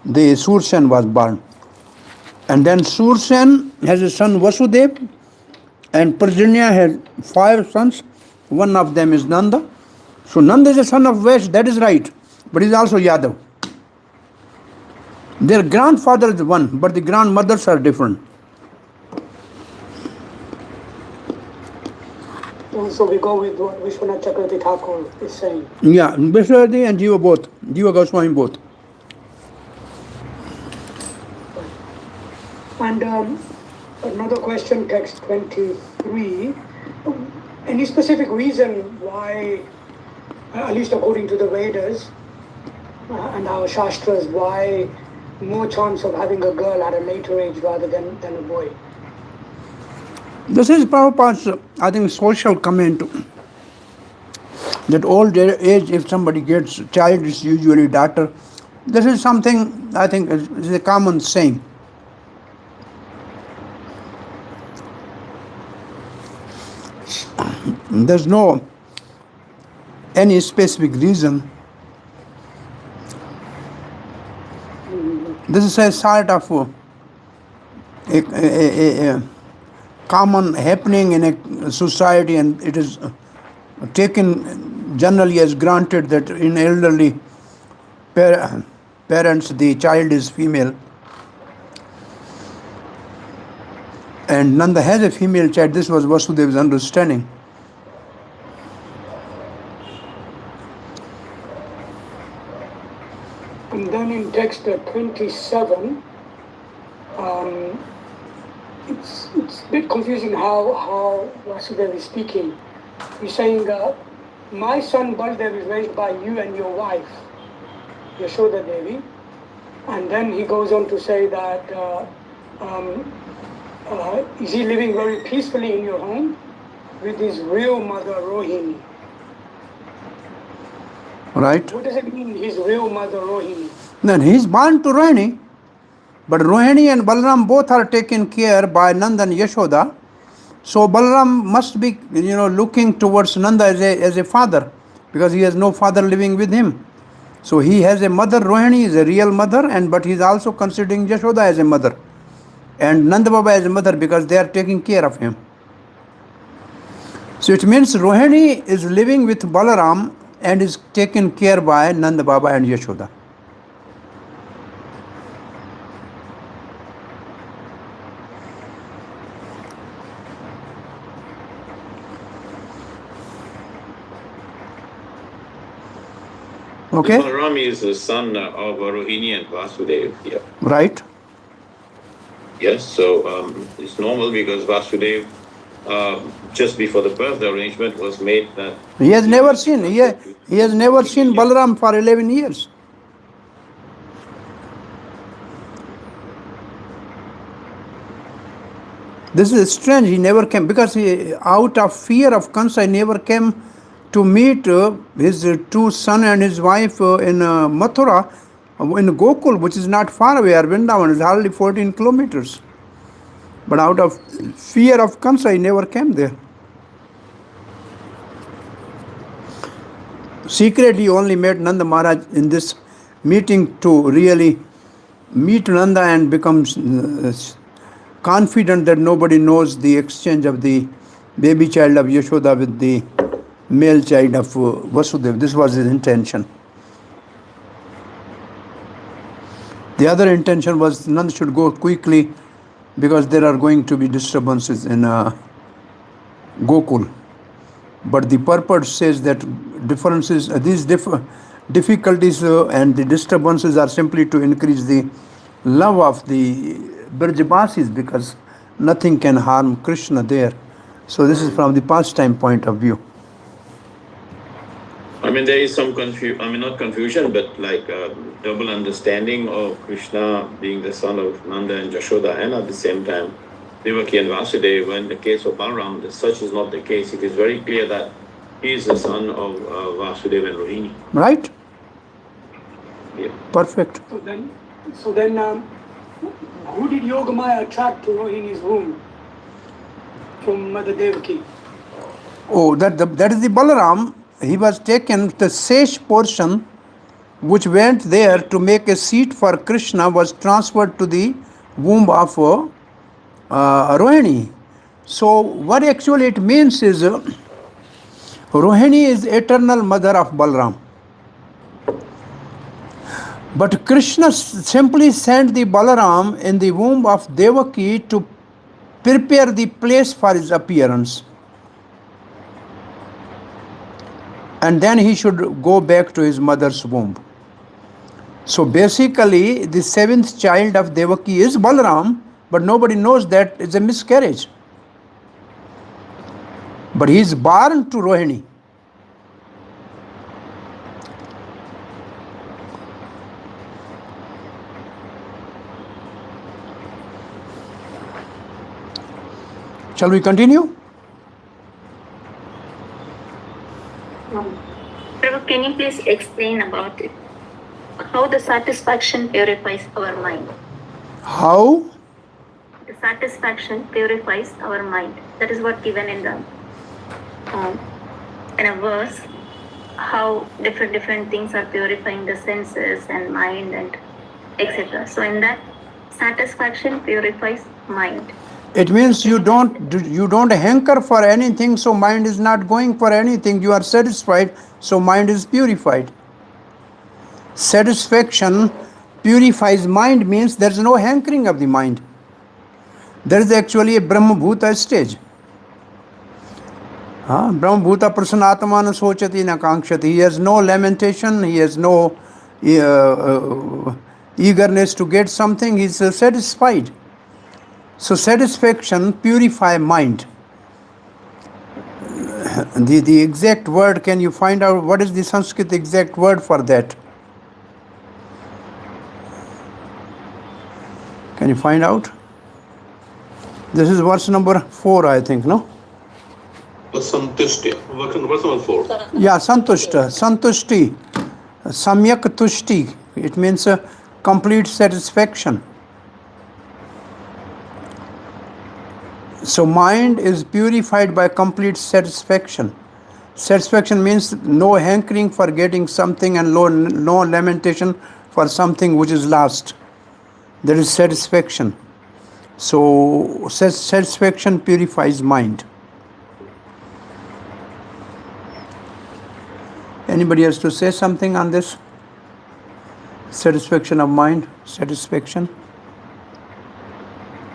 the Sursen was born. And then Sursen has a son Vasudev, and Parjanya has 5 sons. One of them is Nanda. So Nanda is a son of Vash, that is right, but he is also Yadav. Their grandfather is one, but the grandmothers are different. So we go with what Vishwanath Chakravarti Thakur is saying. Yeah, Vishwanath and Jiva both, Jiva Goswami both. And another question, text 23. Any specific reason why, at least according to the Vedas and our shastras, why more chance of having a girl at a later age rather than a boy? This is Prabhupada's, I think, social comment that old age, if somebody gets child, it's usually daughter. This is something, I think, is a common saying. There's no any specific reason. This is a sort of a common happening in a society, and it is taken generally as granted that in elderly parents the child is female. And Nanda has a female child. This was Vasudev's understanding. And then in text 27, it's a bit confusing how Vasudeva is speaking. He's saying, my son Baldev is raised by you and your wife, Yashoda Devi. And then he goes on to say that, is he living very peacefully in your home with his real mother Rohini? Right? What does it mean, his real mother Rohini? Then he is born to Rohini, but Rohini and Balaram both are taken care by Nanda and Yashoda. So Balaram must be, looking towards Nanda as a father, because he has no father living with him. So he has a mother, Rohini is a real mother, but he is also considering Yashoda as a mother, and Nanda Baba as a mother, because they are taking care of him. So it means Rohini is living with Balaram and is taken care by Nanda Baba and Yashoda. Okay? Balaram is the son of Rohini and Vasudeva. Yeah. Right? Yes, so it's normal because Vasudeva, just before the birth, the arrangement was made that He has never seen Balaram for 11 years. This is strange. He never came because out of fear of Kansa, he never came to meet his two sons and his wife in Mathura, in Gokul, which is not far away. Vrindavan is hardly 14 kilometers. But out of fear of Kansa, he never came there. Secretly, only met Nanda Maharaj in this meeting to really meet Nanda and become confident that nobody knows the exchange of the baby child of Yashoda with the male child of Vasudeva. This was his intention. The other intention was Nanda should go quickly because there are going to be disturbances in Gokul. But the purport says that these difficulties and the disturbances are simply to increase the love of the Brajavasis, because nothing can harm Krishna there. So this is from the pastime point of view. I mean, there is some not confusion, but like double understanding of Krishna being the son of Nanda and Jashoda, and at the same time, Devaki and Vasudeva. In the case of Balaram, such is not the case. It is very clear that he is the son of Vasudeva and Rohini. Right? Yeah. Perfect. So then, who did Yogamaya attract to Rohini's womb from Mother Devaki? Oh, that is the Balaram. He was taken, the Sesh portion which went there to make a seat for Krishna was transferred to the womb of Rohini. So what actually it means is Rohini is eternal mother of Balram. But Krishna simply sent the Balaram in the womb of Devaki to prepare the place for his appearance. And then he should go back to his mother's womb. So basically, the seventh child of Devaki is Balaram, but nobody knows that it's a miscarriage. But he is born to Rohini. Shall we continue? Prabhu, can you please explain about it? How the satisfaction purifies our mind? How? The satisfaction purifies our mind. That is what given in a verse. How different things are purifying the senses and mind and etc. So in that, satisfaction purifies mind. It means you don't hanker for anything, so mind is not going for anything. You are satisfied, so mind is purified. Satisfaction purifies mind means there is no hankering of the mind. There is actually a Brahmabhuta stage. Brahmabhuta prasanatmana sochati na kankshati. He has no lamentation, he has no eagerness to get something, he is satisfied. So satisfaction purify mind. The exact word, can you find out what is the Sanskrit exact word for that? Can you find out? This is verse number 4, I think, no? Santushti. Verse number 4. Yeah, santushta. Santushti. Samyak tushti. It means complete satisfaction. So mind is purified by complete satisfaction. Satisfaction means no hankering for getting something and no lamentation for something which is lost. There is satisfaction. So satisfaction purifies mind. Anybody has to say something on this? Satisfaction of mind, satisfaction.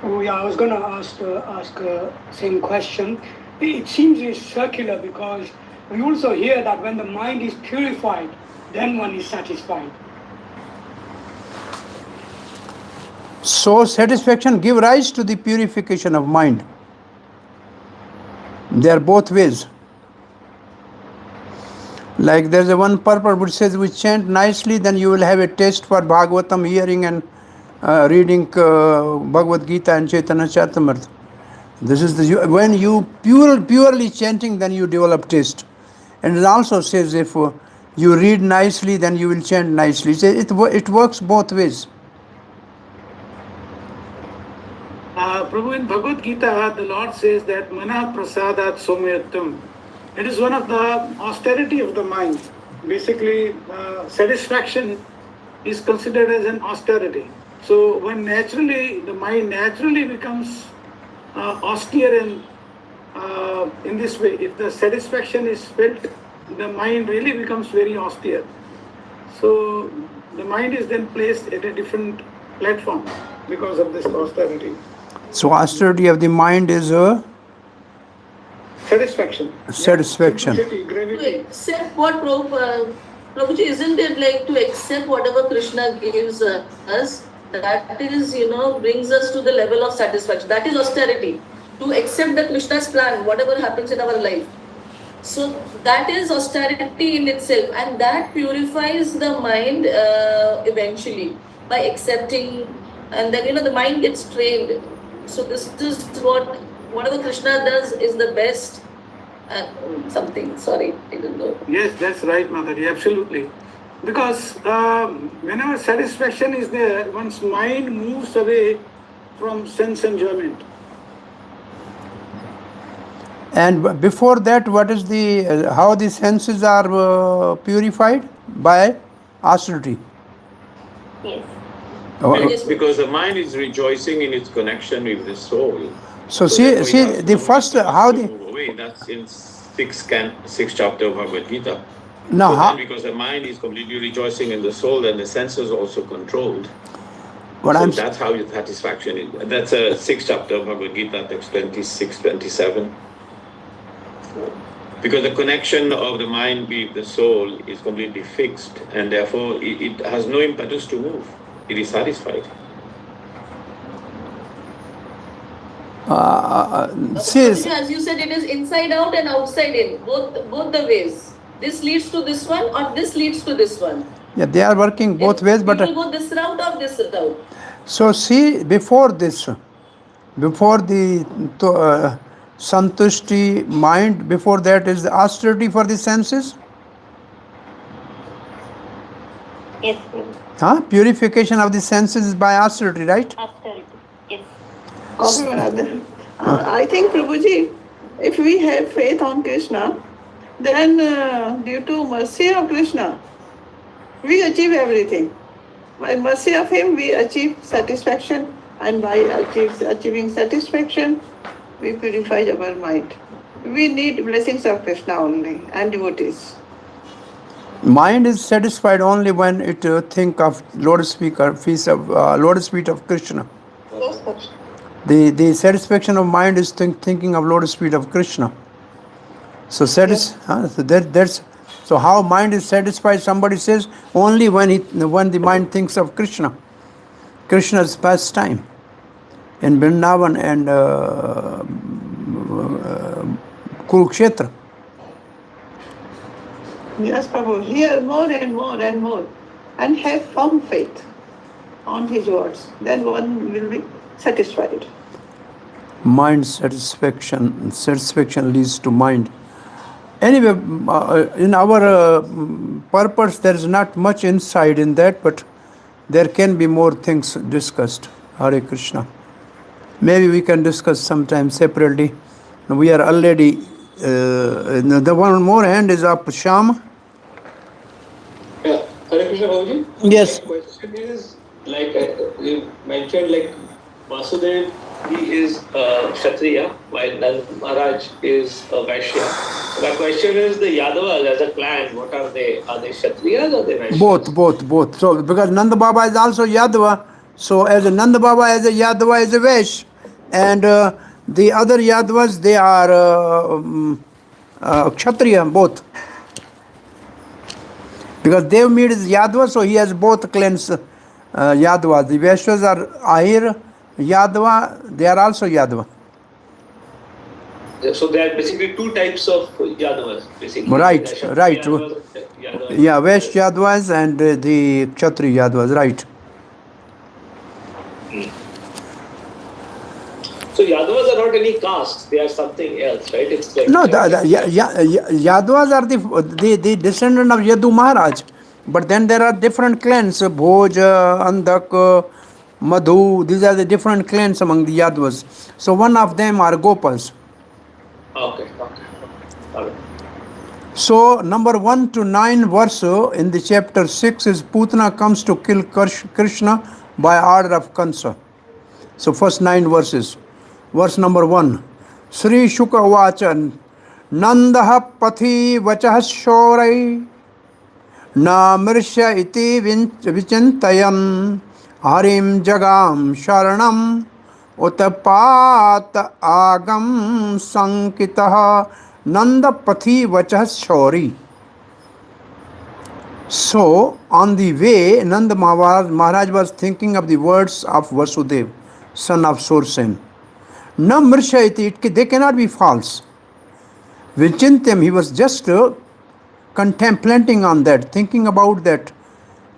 Oh yeah, I was going to ask same question. It seems it's circular because we also hear that when the mind is purified, then one is satisfied. So satisfaction give rise to the purification of mind. They are both ways. Like there's a one purport which says we chant nicely, then you will have a taste for Bhagvatam, hearing and reading Bhagavad Gita and Chaitanya Charitamrita. This is when you purely chanting, then you develop taste. And it also says if you read nicely, then you will chant nicely. It works both ways. Prabhu, in Bhagavad Gita, the Lord says that mana prasadat somyattam. It is one of the austerity of the mind. Basically, satisfaction is considered as an austerity. So when the mind naturally becomes austere and in this way, if the satisfaction is felt, the mind really becomes very austere. So the mind is then placed at a different platform because of this austerity. So austerity of the mind is a satisfaction. Satisfaction. To accept what Prabhuji, isn't it like to accept whatever Krishna gives us? That is, brings us to the level of satisfaction. That is austerity. To accept the Krishna's plan, whatever happens in our life. So that is austerity in itself, and that purifies the mind eventually by accepting, and then the mind gets trained. So this is whatever Krishna does is the best. Something, sorry, I don't know. Yes, that's right, Mataji, absolutely. Because whenever satisfaction is there, one's mind moves away from sense enjoyment. And before that, what is how the senses are purified? By austerity. Yes. Because the mind is rejoicing in its connection with the soul. So see the first how the away. That's in sixth chapter of Bhagavad Gita. now how, because the mind is completely rejoicing in the soul, and the senses also controlled. what I'm That's how your satisfaction is. That's a sixth chapter of Bhagavad Gita, text 26, 27. Because the connection of the mind with the soul is completely fixed, and therefore it has no impetus to move. It is satisfied. says As you said, it is inside out and outside in, both the ways. This leads to this one, or this leads to this one. yeah, they are working both ways, but People go this route or this route. so see before this, before the santushti mind, before that is the austerity for the senses. Yes. Huh? Purification of the senses is by austerity, right? Austerity. Yes. I think, Prabhuji, if we have faith on Krishna, then due to mercy of Krishna, we achieve everything. By mercy of him, we achieve satisfaction, and by achieving satisfaction, we purify our mind. We need blessings of Krishna only and devotees. Mind is satisfied only when it think of lotus feet of Krishna. Yes, sir. The satisfaction of mind is thinking of lotus feet of Krishna. So so that's so how mind is satisfied. Somebody says only when the mind thinks of Krishna, Krishna's pastime in Vrindavan and Kurukshetra. Yes, Prabhu, hear more and more and more, and have firm faith on his words. Then one will be satisfied. Mind satisfaction leads to mind. Anyway, in our purpose, there is not much insight in that, but there can be more things discussed. Hare Krishna. Maybe we can discuss sometime separately. We are already, the one more hand is up, Sham. Yeah, Hare Krishna Babuji. Yes. My question is, like you mentioned, like Vasudev, he is shastriya, while Nand Maharaj is a Vaishya. My question is, the Yadavas as a clan, what are they? Are they Kshatriyas or they Vaishyas? Both. So because Nanda Baba is also Yadava, so as a Nanda Baba as a Yadava is a Vaish, and the other Yadavas they are Kshatriya both. Because Devmeed is Yadava, so he has both clans Yadavas. The Vaishyas are Ahir, Yadava, they are also Yadava. So there are basically two types of Yadavas, basically. Right. Yadavas. Yeah, Vaishya Yadavas and the Kshatriya Yadavas, right. So Yadavas are not any castes, they are something else, right? It's like No, Yadavas are the descendant of Yadu Maharaj. But then there are different clans, Bhoj, Andak, Madhu, these are the different clans among the Yadavas. So one of them are Gopals. Okay. So number 1 to 9 verse in the chapter 6 is Putana comes to kill Krishna by order of Kansa. So first 9 verses. Verse number 1. Sri Shuka Vachan Nandaha Pathi Vachah Shorai Na Mirsha iti Vichintayan Harim Jagam Sharanam Utapat Agam Sankitaha Nanda Pathi Vachah Shori. So on the way, Nanda Maharaj was thinking of the words of Vasudev, son of Sursen. Na Mirsha iti, they cannot be false. Vichintyam, he was just contemplating on that, thinking about that,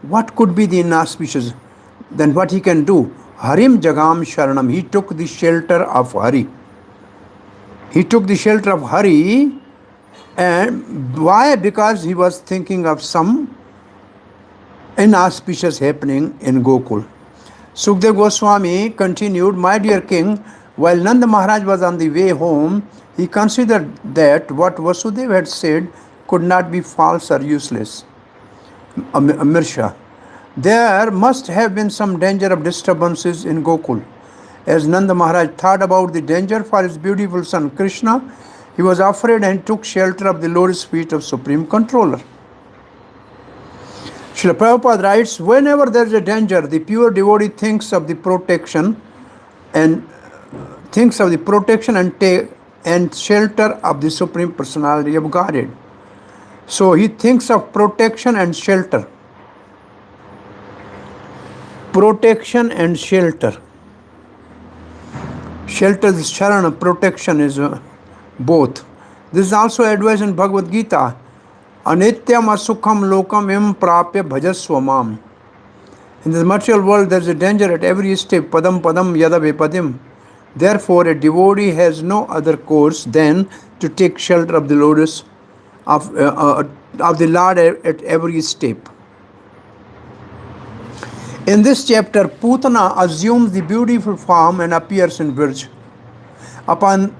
what could be the inauspicious, then what he can do. Harim Jagam Sharanam, he took the shelter of Hari. He took the shelter of Hari, and why? Because he was thinking of some inauspicious happening in Gokul. Sukdev Goswami continued, my dear king, while Nanda Maharaj was on the way home, he considered that what Vasudev had said could not be false or useless. Mirsha. There must have been some danger of disturbances in Gokul. As Nanda Maharaj thought about the danger for his beautiful son Krishna, he was afraid and took shelter of the lotus feet of Supreme Controller. Srila Prabhupada writes, whenever there is a danger, the pure devotee thinks of the protection and shelter of the Supreme Personality of Godhead. So he thinks of protection and shelter. Protection and shelter. Shelter is Sharana, protection is both. This is also advised in Bhagavad Gita. Anityam asukham lokam em prapya bhajaswamam. In this material world there is a danger at every step. Padam padam yada vipadim. Therefore a devotee has no other course than to take shelter of the lotus of the Lord at every step. In this chapter, Putana assumes the beautiful form and appears in Virj. Upon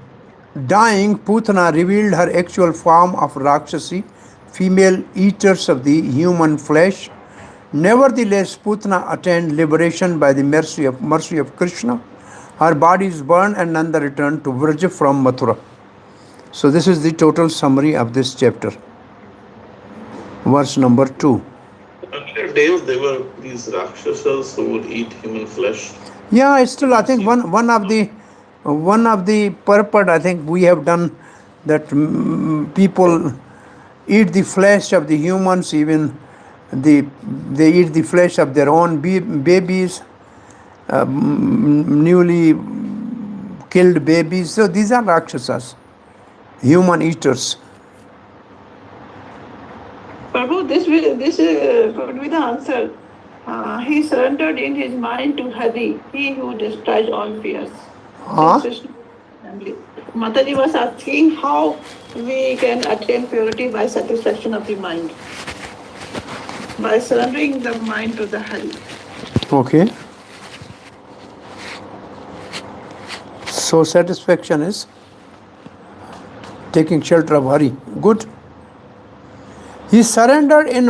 dying, Putana revealed her actual form of Rakshasi, female eaters of the human flesh. Nevertheless, Putana attained liberation by the mercy of Krishna. Her body is burned and Nanda returned to Vraj from Mathura. So this is the total summary of this chapter. Verse number 2. Earlier days, there were these Rakshasas who would eat human flesh. Yeah, it's still, I think one of the purport, I think we have done that people eat the flesh of the humans, even they eat the flesh of their own babies, newly killed babies. So these are Rakshasas, human eaters. Prabhu, this could be the answer. He surrendered in his mind to Hari, he who destroys all fears. Mataji was asking how we can attain purity by satisfaction of the mind. By surrendering the mind to the Hari. Okay. So satisfaction is taking shelter of Hari. Good. He surrendered in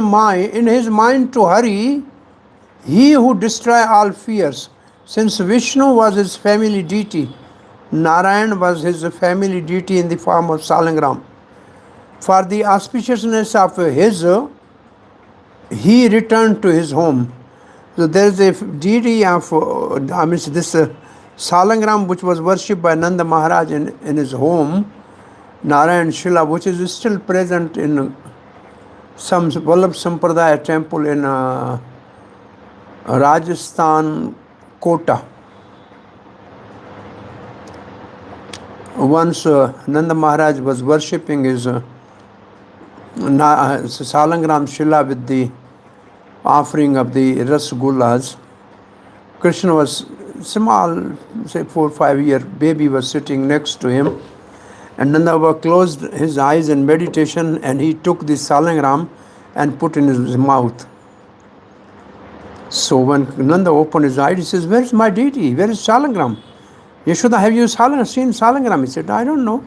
his mind to Hari, he who destroys all fears. Since Vishnu was his family deity, Narayan was his family deity in the form of Salangram. For the auspiciousness of he returned to his home. So there is a deity of this Salangram which was worshipped by Nanda Maharaj in his home, Narayan Shila, which is still present in some Vallabh Sampradaya temple in Rajasthan, Kota. Once Nanda Maharaj was worshipping his Salangram Shila with the offering of the Rasgullas. Krishna was small, say 4 or 5 year baby was sitting next to him. And Nanda Baba closed his eyes in meditation and he took the Salangram and put in his mouth. So when Nanda opened his eyes, he says, "Where is my deity? Where is Salangram? Yashoda, have you seen Salangram?" He said, "I don't know.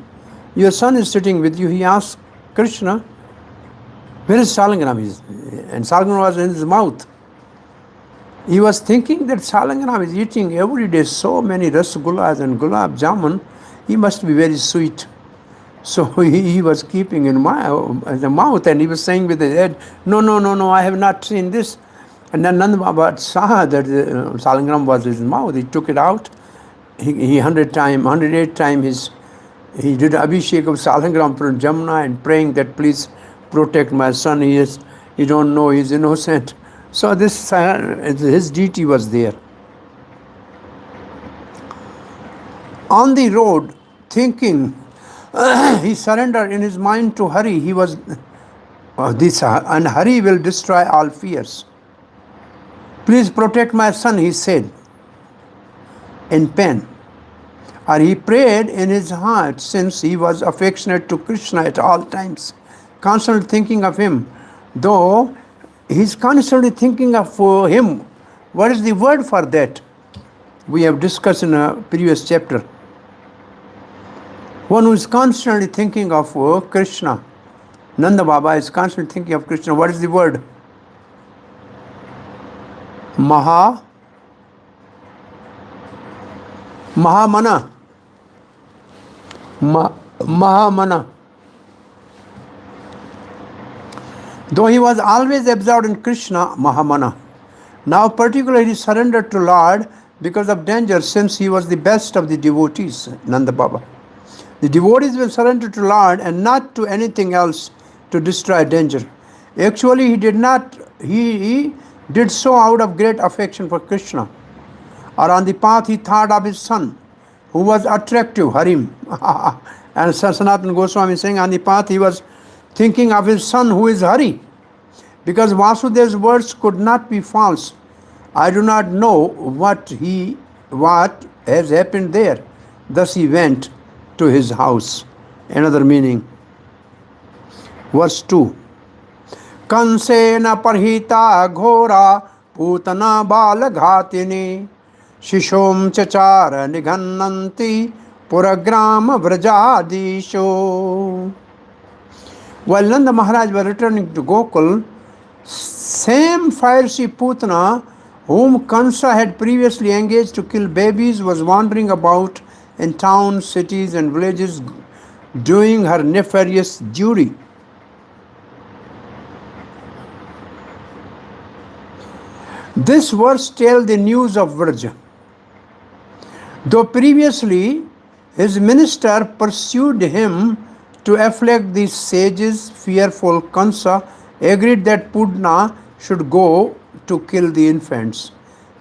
Your son is sitting with you." He asked Krishna, "Where is Salangram?" And Salangram was in his mouth. He was thinking that Salangram is eating every day so many rasgullas and gulab jamun. He must be very sweet. So he was keeping in the mouth and he was saying with his head, no, I have not seen this. And then Nanda Baba saw that Salangram was in his mouth. He took it out. He 108 times he did Abhishek of Salangram from Jamuna and praying that please protect my son. You don't know, he's innocent. So this his deity was there. On the road, thinking, he surrendered in his mind to Hari. He was and Hari will destroy all fears. Please protect my son, he said in pain. Or he prayed in his heart, since he was affectionate to Krishna at all times, constantly thinking of him. Though he's constantly thinking of him, what is the word for that? We have discussed in a previous chapter. One who is constantly thinking of Krishna. Nanda Baba is constantly thinking of Krishna. What is the word? Mahamana. Mahamana. Though he was always absorbed in Krishna, Mahamana. Now particularly he surrendered to Lord because of danger, since he was the best of the devotees, Nanda Baba. The devotees will surrender to Lord and not to anything else to destroy danger. Actually, he did so out of great affection for Krishna. Or on the path he thought of his son, who was attractive, Harim. And Sanatana Goswami is saying on the path he was thinking of his son, who is Hari. Because Vasudev's words could not be false. I do not know what has happened there. Thus he went to his house. Another meaning. Verse 2. Kansena parhita ghora putana balaghatini shishom chachara nighananti puragrama vrajadisho. While Nanda Maharaj was returning to Gokul, same fiery Putana, whom Kansa had previously engaged to kill babies, was wandering about in towns, cities and villages doing her nefarious duty. This verse tells the news of Vraja. Though previously his minister pursued him to afflict the sages, fearful Kansa agreed that Putana should go to kill the infants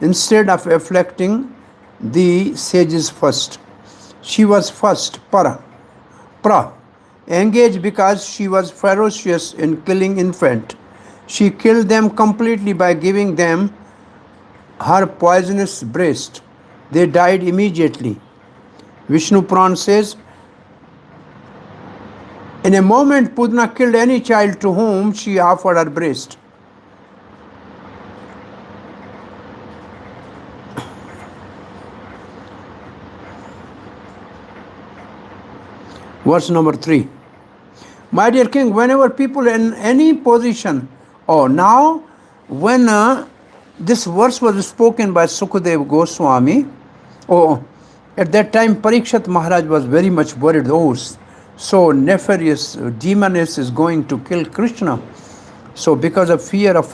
instead of afflicting the sages first. She was first, pra, engaged because she was ferocious in killing infant. She killed them completely by giving them her poisonous breast. They died immediately. Vishnu Puran says, in a moment Putana killed any child to whom she offered her breast. Verse number 3. My dear king, whenever people in any position, when this verse was spoken by Sukadeva Goswami, at that time Parikshit Maharaj was very much worried. So nefarious demoness is going to kill Krishna. So because of fear of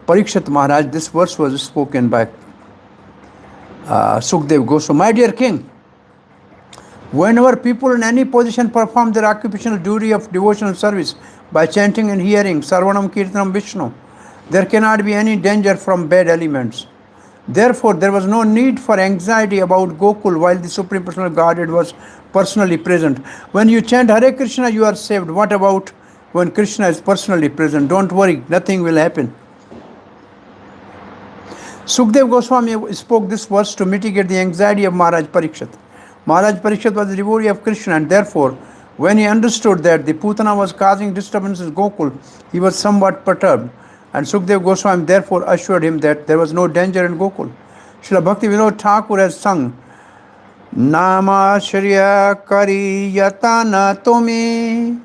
Parikshit Maharaj, this verse was spoken by Sukadeva Goswami. My dear king, whenever people in any position perform their occupational duty of devotional service by chanting and hearing Sarvanam Kirtanam Vishnu, there cannot be any danger from bad elements. Therefore, there was no need for anxiety about Gokul while the Supreme Personal Godhead was personally present. When you chant Hare Krishna, you are saved. What about when Krishna is personally present? Don't worry, nothing will happen. Sukadeva Goswami spoke this verse to mitigate the anxiety of Maharaj Parikshit. Maharaj Parikshit was a devotee of Krishna, and therefore, when he understood that the Putana was causing disturbances in Gokul, he was somewhat perturbed. And Sukadeva Goswami therefore assured him that there was no danger in Gokul. Srila Bhakti Vinod Thakur has sung, Nama Shriya Kari Yatana Tumi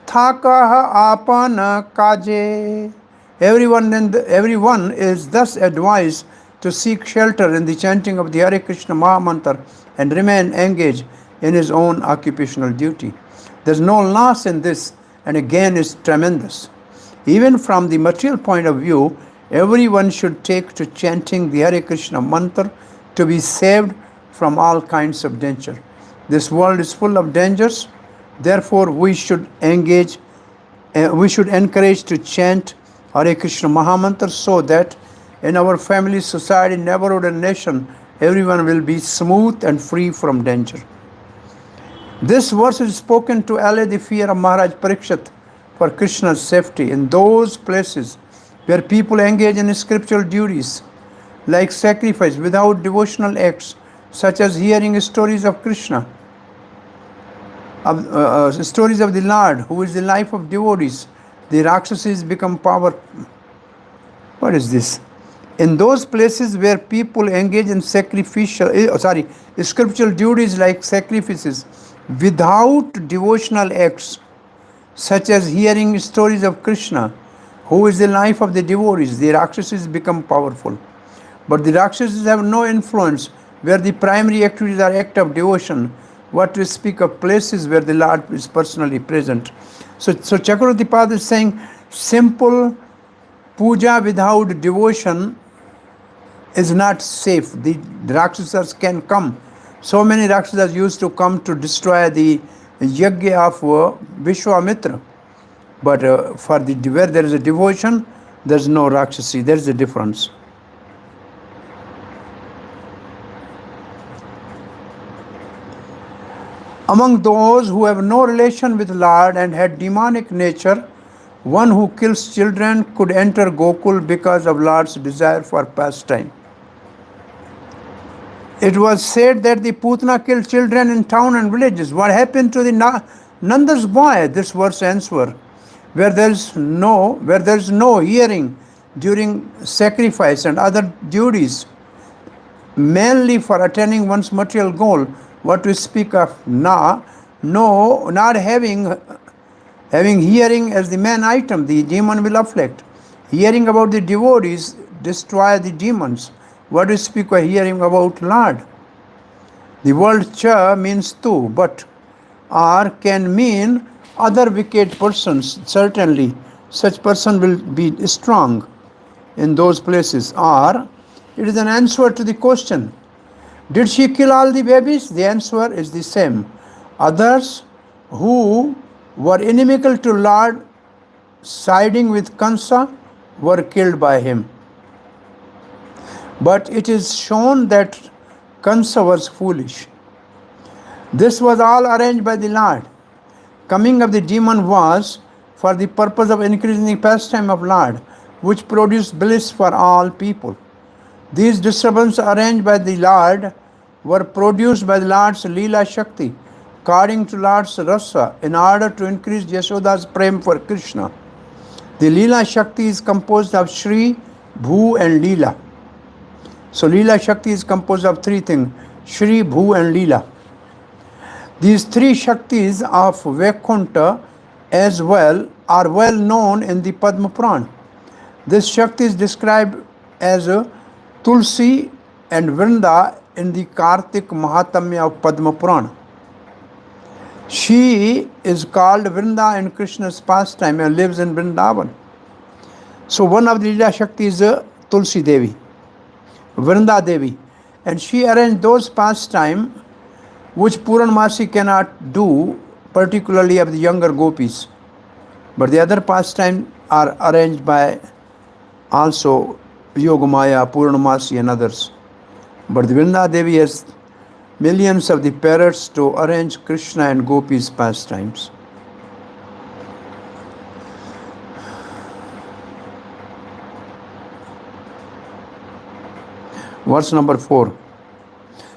Thakah Apana Kaje. Everyone is thus advised to seek shelter in the chanting of the Hare Krishna Mahamantra and remain engaged in his own occupational duty. There is no loss in this, and a gain is tremendous. Even from the material point of view, everyone should take to chanting the Hare Krishna mantra to be saved from all kinds of danger. This world is full of dangers, therefore we should encourage to chant Hare Krishna Mahamantra so that in our family, society, neighborhood and nation, everyone will be smooth and free from danger. This verse is spoken to allay the fear of Maharaj Parikshit for Krishna's safety in those places where people engage in spiritual duties like sacrifice without devotional acts, such as hearing stories of Krishna, stories of the Lord, who is the life of devotees. The Rakshasas become power. What is this? In those places where people engage in spiritual duties like sacrifices without devotional acts, such as hearing stories of Krishna, who is the life of the devotees. The Rakshasas become powerful. But the Rakshasas have no influence where the primary activities are act of devotion. What to speak of places where the Lord is personally present. So Chakravarti Pad is saying simple puja without devotion is not safe. The Rakshasas can come. So many Rakshasas used to come to destroy the yajna of Vishwamitra. But for where there is a devotion, there is no Rakshasi. There is a difference. Among those who have no relation with Lord and had demonic nature, one who kills children could enter Gokul because of Lord's desire for pastime. It was said that the Putana killed children in town and villages. What happened to the Nanda's boy? This verse answer. Where there is no hearing during sacrifice and other duties, mainly for attaining one's material goal, what we speak of not having hearing as the main item, the demon will afflict. Hearing about the devotees destroy the demons. What we speak of hearing about Lord? The word cha means two, but or can mean other wicked persons. Certainly, such person will be strong in those places. Or it is an answer to the question, did she kill all the babies? The answer is the same. Others who were inimical to Lord, siding with Kansa, were killed by him. But it is shown that Kansa was foolish. This was all arranged by the Lord. Coming of the demon was for the purpose of increasing the pastime of Lord, which produced bliss for all people. These disturbances arranged by the Lord were produced by the Lord's Leela Shakti, according to Lord's Rasa, in order to increase Yashoda's prem for Krishna. The Leela Shakti is composed of Shri, Bhu and Leela. So Leela Shakti is composed of three things, Shri, Bhu and Leela. These three Shaktis of Vaikuntha as well are well known in the Padma Purana. This Shakti is described as Tulsi and Vrinda in the Kartik Mahatamya of Padma Purana. She is called Vrinda in Krishna's pastime and lives in Vrindavan. So one of the Leela Shakti is Tulsi Devi, Vrinda Devi, and she arranged those pastimes which Puranmasi cannot do, particularly of the younger gopis. But the other pastimes are arranged by also Yogamaya, Puranmasi and others. But the Vrinda Devi has millions of the parrots to arrange Krishna and gopis pastimes. Verse number 4.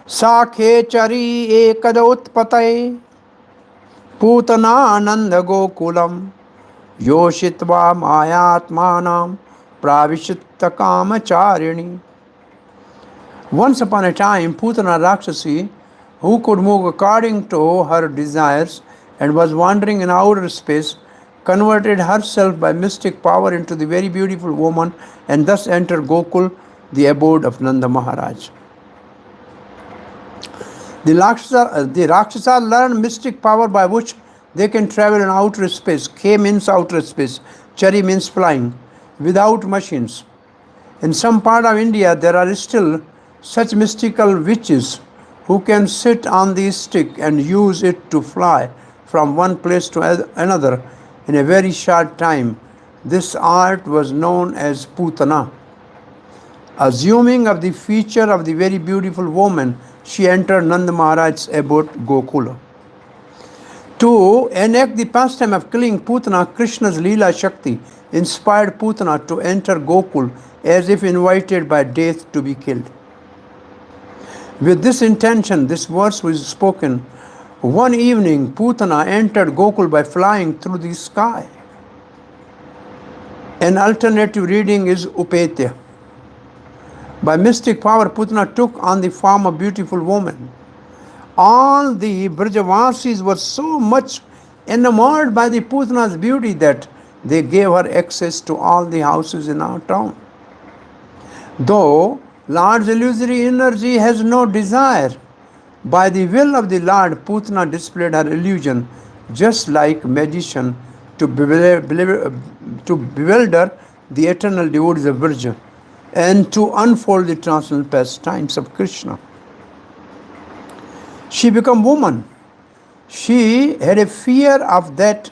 Sakhe chari ekada utpataye Putanananda gokulam Yoshitva mayatmanam pravishitta kamacharini. Once upon a time, Putana Rakshasi, who could move according to her desires and was wandering in outer space, converted herself by mystic power into the very beautiful woman and thus entered Gokul, the abode of Nanda Maharaj. The Rakshasa learn mystic power by which they can travel in outer space. K means outer space, Chari means flying, without machines. In some part of India, there are still such mystical witches who can sit on the stick and use it to fly from one place to another in a very short time. This art was known as Putana. Assuming of the feature of the very beautiful woman, she entered Nanda Maharaj's abode Gokula. To enact the pastime of killing Putana, Krishna's Leela Shakti inspired Putana to enter Gokul as if invited by death to be killed. With this intention, this verse was spoken. One evening, Putana entered Gokul by flying through the sky. An alternative reading is Upetya. By mystic power, Putana took on the form of beautiful woman. All the Brajavasis were so much enamored by the Putana's beauty that They gave her access to all the houses in our town. Though Lord's illusory energy has no desire, by the will of the Lord, Putana displayed her illusion, just like magician, to bewilder the eternal devotees of Virgin and to unfold the transcendental pastimes of Krishna. She became woman. She had a fear of that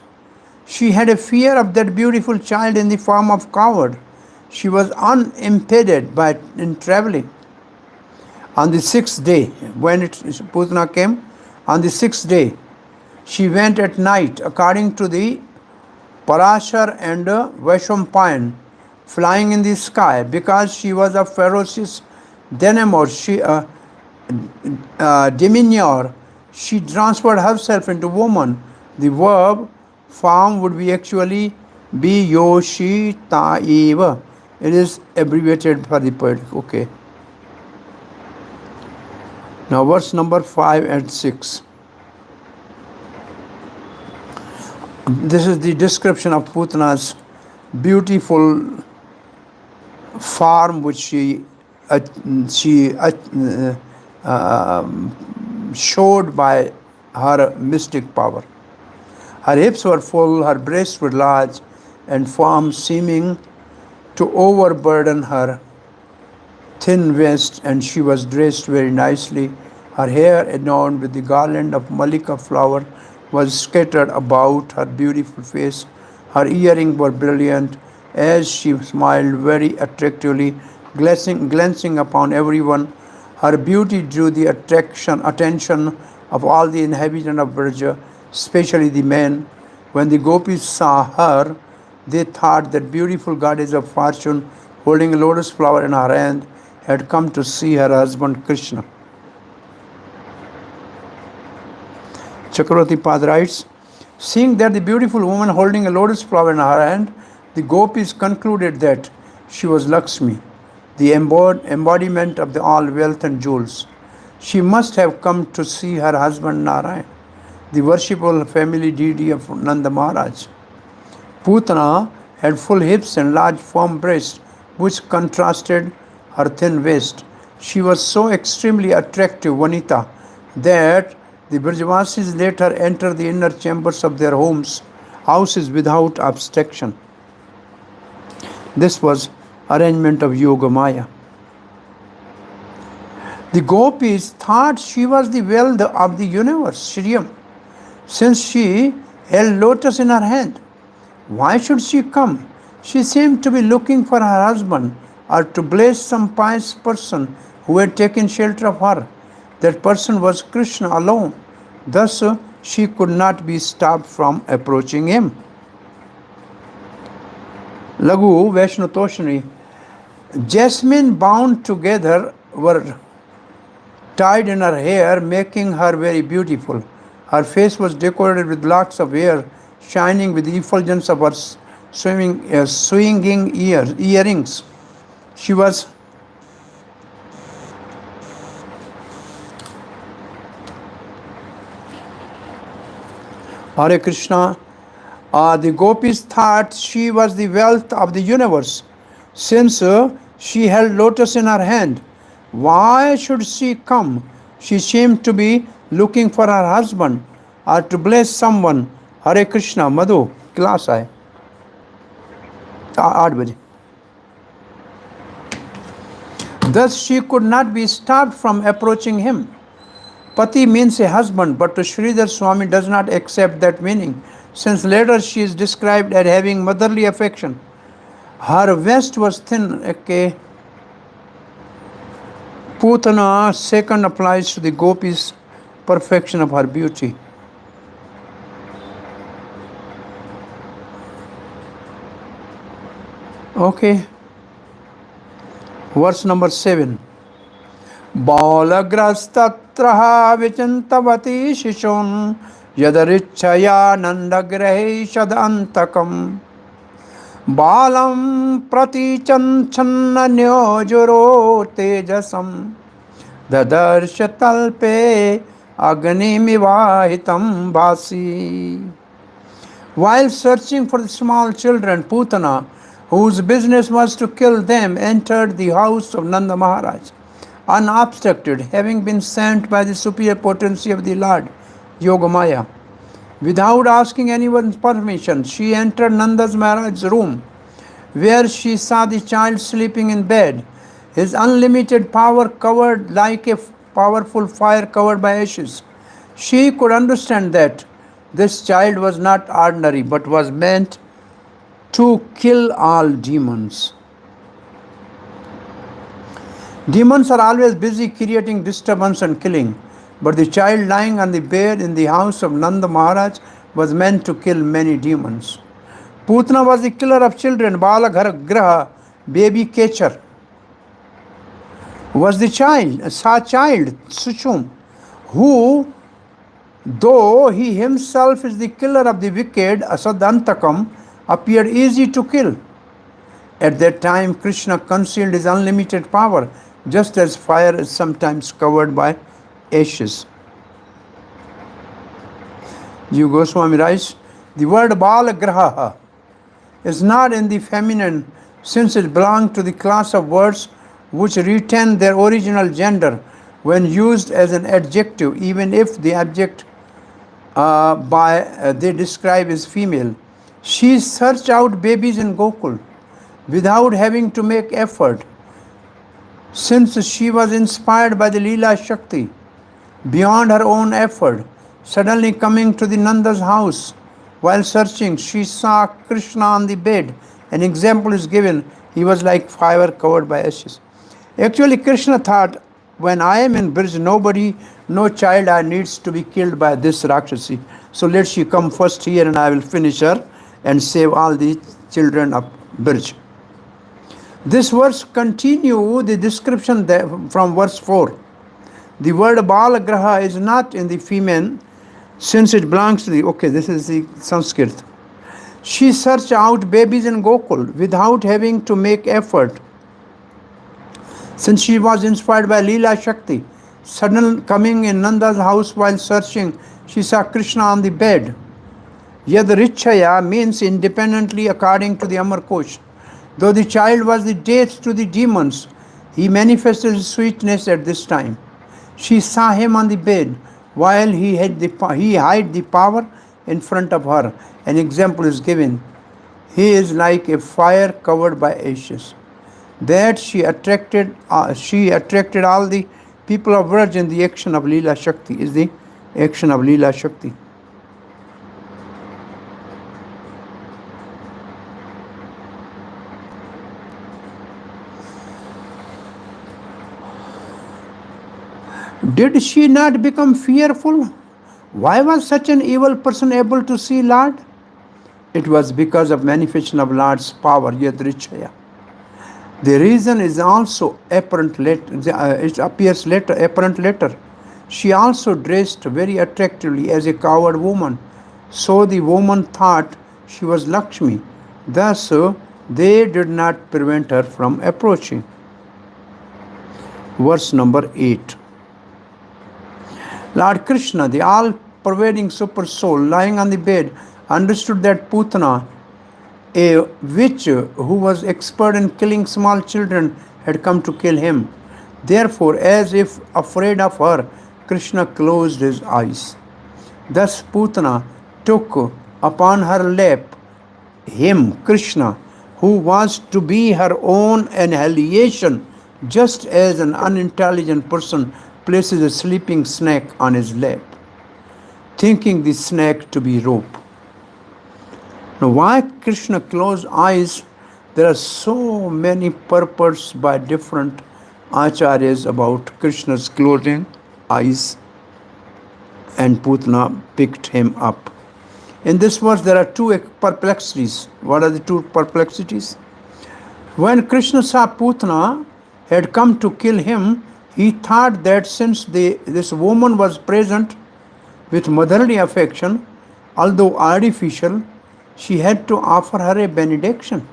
beautiful child in the form of coward. She was unimpeded in traveling. On the sixth day, when Putana came, on the sixth day, she went at night, according to the Parashar and Vaishampayan, flying in the sky, because she was a ferocious demeanor. She transferred herself into woman. The verb form would be actually be yoshita eva. It is abbreviated for the poet. Okay. Now verse number 5 and 6. This is the description of Putana's beautiful form which she showed by her mystic power. Her hips were full, her breasts were large, and form seeming to overburden her thin waist, and she was dressed very nicely. Her hair, adorned with the garland of malika flower, was scattered about her beautiful face. Her earrings were brilliant as she smiled very attractively, glancing upon everyone. Her beauty drew the attention of all the inhabitants of Braja, especially the men. When the gopis saw her, they thought that beautiful goddess of fortune, holding a lotus flower in her hand, had come to see her husband Krishna. Chakravarti Pad writes, seeing that the beautiful woman holding a lotus flower in her hand, the gopis concluded that she was Lakshmi, the embodiment of the all wealth and jewels. She must have come to see her husband Narayan, the worshipful family deity of Nanda Maharaj. Putana had full hips and large firm breasts, which contrasted her thin waist. She was so extremely attractive, Vanita, that the Brajavasis later entered the inner chambers of their houses without obstruction. This was arrangement of Yoga Maya. The gopis thought she was the wealth of the universe, Shriyam, since she held lotus in her hand. Why should she come? She seemed to be looking for her husband or to bless some pious person who had taken shelter of her. That person was Krishna alone. Thus, she could not be stopped from approaching him. Lagu Vaishnotoshni. Jasmine bound together were tied in her hair, making her very beautiful. Her face was decorated with locks of hair, shining with the effulgence of her swinging earrings. She was Hare Krishna. The gopis thought she was the wealth of the universe, since she held lotus in her hand. Why should she come? She seemed to be looking for her husband or to bless someone. Hare Krishna. Madhu, class hai. 8 baje. Thus she could not be stopped from approaching him. Pati means a husband, but Sridhar Swami does not accept that meaning, since later she is described as having motherly affection. Her waist was thin. Okay. Putana second applies to the gopis' perfection of her beauty. Okay. Verse number 7. Balagrastatraha vichantavati shishun yadarichaya nandagrahe shadantakam balam pratichanchana nyojuro tejasam dadarsha talpe agnimivahitam basi. While searching for the small children, Putana, whose business was to kill them, entered the house of Nanda Maharaj, unobstructed, having been sent by the superior potency of the Lord, Yogamaya. Without asking anyone's permission, she entered Nanda Maharaj's room, where she saw the child sleeping in bed, his unlimited power covered like a powerful fire covered by ashes. She could understand that this child was not ordinary, but was meant to kill all demons. Demons are always busy creating disturbance and killing, but the child lying on the bed in the house of Nanda Maharaj was meant to kill many demons. Putana was the killer of children. Bala Graha, baby catcher, was the child, Sushum, who, though he himself is the killer of the wicked, Asadantakam, appeared easy to kill. At that time, Krishna concealed his unlimited power, just as fire is sometimes covered by ashes. Jiva Goswami writes, the word Bala Graha is not in the feminine, since it belongs to the class of words which retain their original gender when used as an adjective, even if the object they describe is female. She searched out babies in Gokul without having to make effort, since she was inspired by the Leela Shakti. Beyond her own effort, suddenly coming to the Nanda's house, while searching, she saw Krishna on the bed. An example is given. He was like fire covered by ashes. Actually, Krishna thought, when I am in Brij, no child needs to be killed by this Rakshasi. So let she come first here and I will finish her and save all the children of Brij. This verse continue the description from verse 4. The word Balagraha is not in the female, since it belongs to this is the Sanskrit. She searched out babies in Gokul without having to make effort, since she was inspired by Leela Shakti. Suddenly coming in Nanda's house while searching, she saw Krishna on the bed. Yadrichaya means independently according to the Amar Kosh. Though the child was the death to the demons, he manifested his sweetness at this time. She saw him on the bed while he hid the power in front of her. An example is given. He is like a fire covered by ashes. That she attracted all the people of Vraj in the action of Leela Shakti, is the action of Leela Shakti. Did she not become fearful? Why was such an evil person able to see Lord? It was because of manifestation of Lord's power, Yadrichaya. The reason is also apparent later. It appears later, apparent later. She also dressed very attractively as a coward woman, so the woman thought she was Lakshmi. Thus, they did not prevent her from approaching. Verse number 8. Lord Krishna, the all-pervading super soul, lying on the bed, understood that Putana, a witch who was expert in killing small children, had come to kill him. Therefore, as if afraid of her, Krishna closed his eyes. Thus Putana took upon her lap him, Krishna, who was to be her own annihilation, just as an unintelligent person places a sleeping snake on his lap, thinking the snake to be rope. Now, why Krishna closed eyes? There are so many purports by different acharyas about Krishna's closing eyes, and Putana picked him up. In this verse, there are two perplexities. What are the two perplexities? When Krishna saw Putana had come to kill him, he thought that since this woman was present with motherly affection, although artificial, she had to offer her a benediction.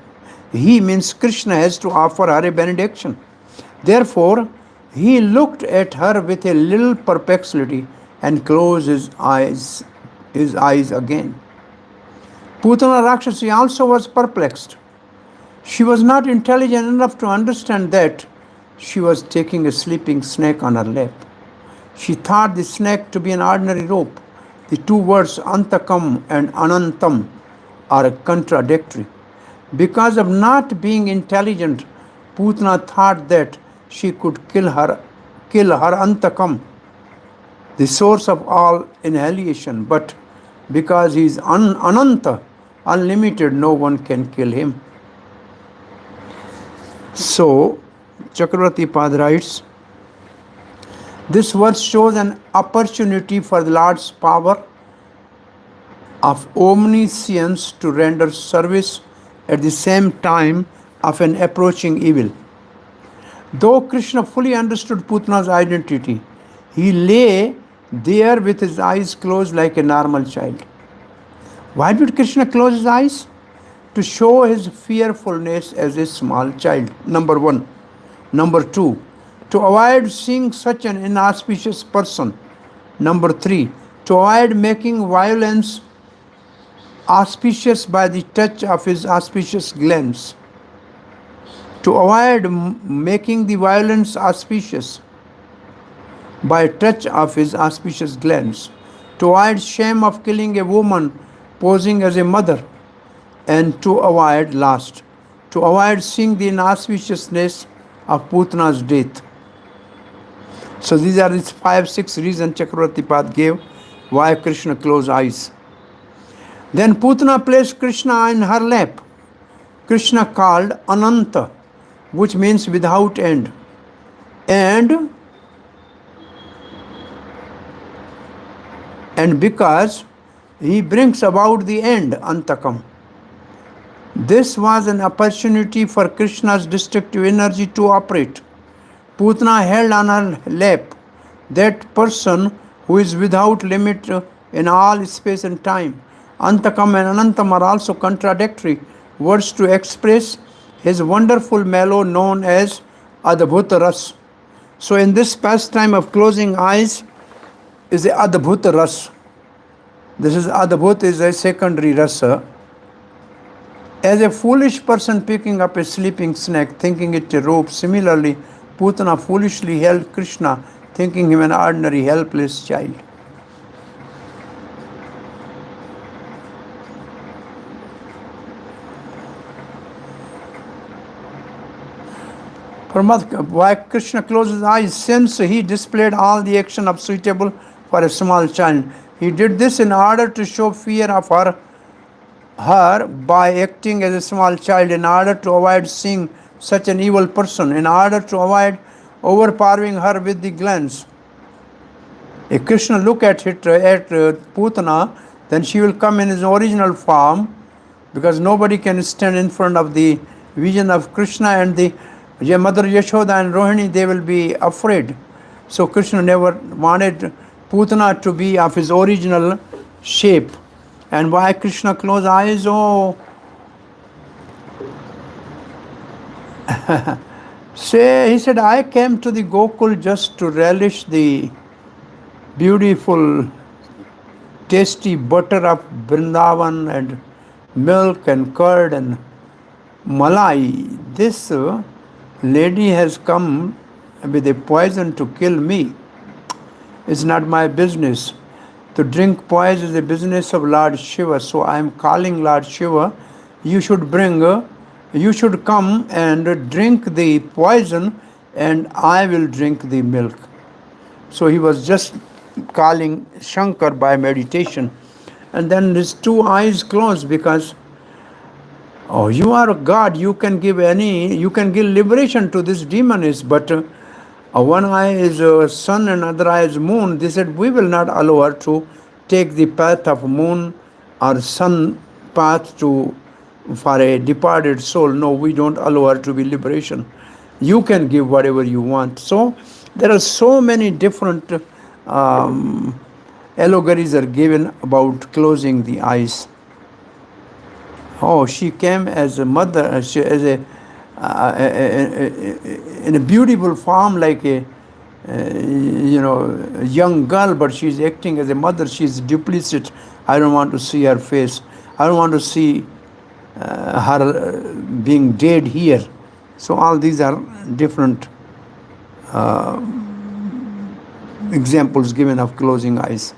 He means Krishna has to offer her a benediction. Therefore, he looked at her with a little perplexity and closed his eyes again. Putana Rakshasi also was perplexed. She was not intelligent enough to understand that she was taking a sleeping snake on her lap. She thought the snake to be an ordinary rope. The two words antakam and anantam are contradictory. Because of not being intelligent, Putana thought that she could kill her antakam, the source of all annihilation, but because he is ananta, unlimited, no one can kill him. So, Chakravarti Pad writes, this verse shows an opportunity for the Lord's power of omniscience to render service at the same time of an approaching evil. Though Krishna fully understood Putana's identity, he lay there with his eyes closed like a normal child. Why did Krishna close his eyes? To show his fearfulness as a small child, number one. Number two, to avoid seeing such an inauspicious person. Number three, to avoid making violence auspicious by the touch of his auspicious glands. To avoid making the violence auspicious by touch of his auspicious glands. To avoid shame of killing a woman posing as a mother. And to avoid last, to avoid seeing the inauspiciousness of Putana's death. So these are the 5-6 reasons Chakravarti Pad gave why Krishna closed eyes. Then Putana placed Krishna in her lap. Krishna called Ananta, which means without end. And because he brings about the end, Antakam. This was an opportunity for Krishna's destructive energy to operate. Putana held on her lap that person who is without limit in all space and time. Antakam and Anantam are also contradictory words to express his wonderful mellow known as adhbhut ras. So in this pastime of closing eyes is the adhbhut ras. This is adhbhut is a secondary rasa. As a foolish person picking up a sleeping snake, thinking it a rope, similarly, Putana foolishly held Krishna, thinking him an ordinary helpless child. Why Krishna closed his eyes? Since he displayed all the action of suitable for a small child. He did this in order to show fear of her by acting as a small child, in order to avoid seeing such an evil person, in order to avoid overpowering her with the glance. If Krishna look at Putana, then she will come in his original form, because nobody can stand in front of the vision of Krishna, and the Mother Yashoda and Rohini, they will be afraid. So Krishna never wanted Putana to be of his original shape. And why Krishna closed eyes? Oh, he said, I came to the Gokul just to relish the beautiful, tasty butter of Vrindavan and milk and curd and malai. This lady has come with a poison to kill me. It's not my business. To drink poison is the business of Lord Shiva. So I am calling Lord Shiva, you should come and drink the poison, and I will drink the milk. So he was just calling Shankar by meditation. And then his two eyes closed, because, oh, you are a God, you can give liberation to this demoness, but one eye is sun and other eye is moon. They said, we will not allow her to take the path of moon or sun path for a departed soul. No, we don't allow her to be liberation. You can give whatever you want. So there are so many different allegories are given about closing the eyes. Oh, she came as a mother, in a beautiful form, like a young girl, but she's acting as a mother. She's duplicit. I don't want to see her face. I don't want to see her being dead here. So all these are different examples given of closing eyes.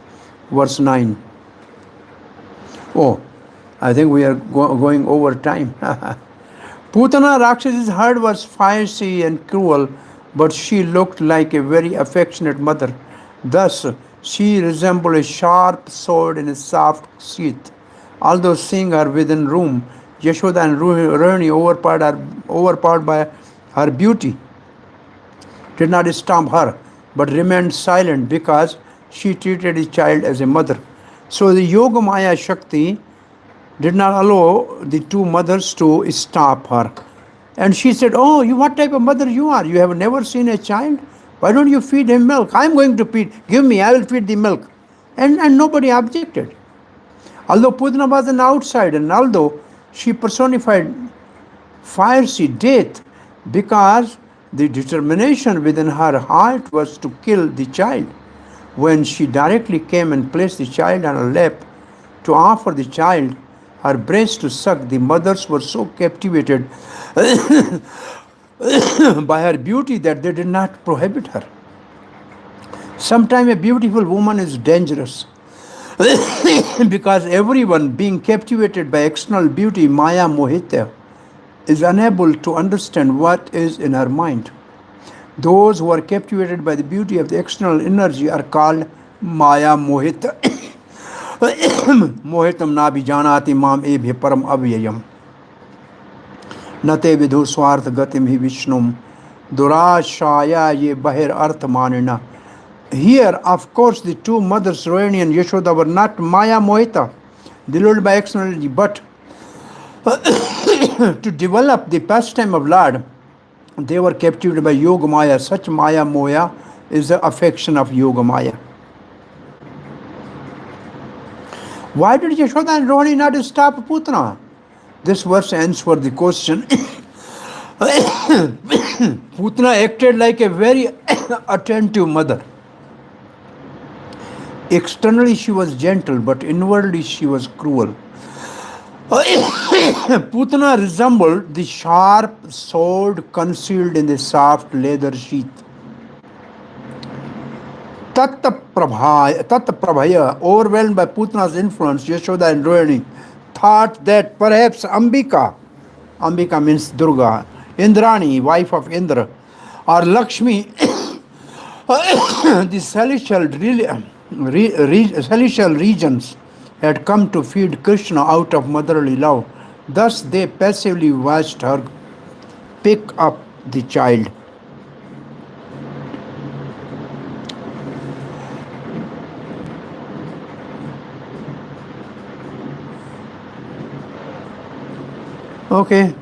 Verse 9. Oh, I think we are going over time. Putana Rakshasi's heart was fiery and cruel, but she looked like a very affectionate mother. Thus, she resembled a sharp sword in a soft sheath. Although seeing her within room, Yashoda and Rohini, overpowered by her beauty, did not stomp her, but remained silent because she treated the child as a mother. So the Yoga Maya Shakti did not allow the two mothers to stop her. And she said, "Oh, what type of mother you are? You have never seen a child? Why don't you feed him milk? I'm going to feed. Give me, I will feed the milk." And nobody objected. Although Putana was an outsider, and although she personified fiery death, because the determination within her heart was to kill the child. When she directly came and placed the child on her lap to offer the child her breast to suck, the mothers were so captivated by her beauty that they did not prohibit her. Sometimes a beautiful woman is dangerous because everyone being captivated by external beauty, Maya Mohita, is unable to understand what is in her mind. Those who are captivated by the beauty of the external energy are called Maya Mohita. Mohitam nabi janati mam ebhe param avyayam. Nate vidhu swarth gatim hi vishnum. Durashaya ye bahir arth manina. Here, of course, the two mothers, Rohini and Yashoda, were not Maya Mohita, deluded by external energy, but to develop the pastime of Lord, they were captivated by Yoga Maya. Such Maya Moya is the affection of Yoga Maya. Why did Yashoda and Rohini not stop Putana? This verse answers the question. Putana acted like a very attentive mother. Externally she was gentle, but inwardly she was cruel. Putana resembled the sharp sword concealed in the soft leather sheath. Tattaprabhaya, overwhelmed by Putana's influence, Yashoda and Rohini thought that perhaps Ambika means Durga, Indrani, wife of Indra, or Lakshmi, the celestial regions, had come to feed Krishna out of motherly love. Thus they passively watched her pick up the child. Okay.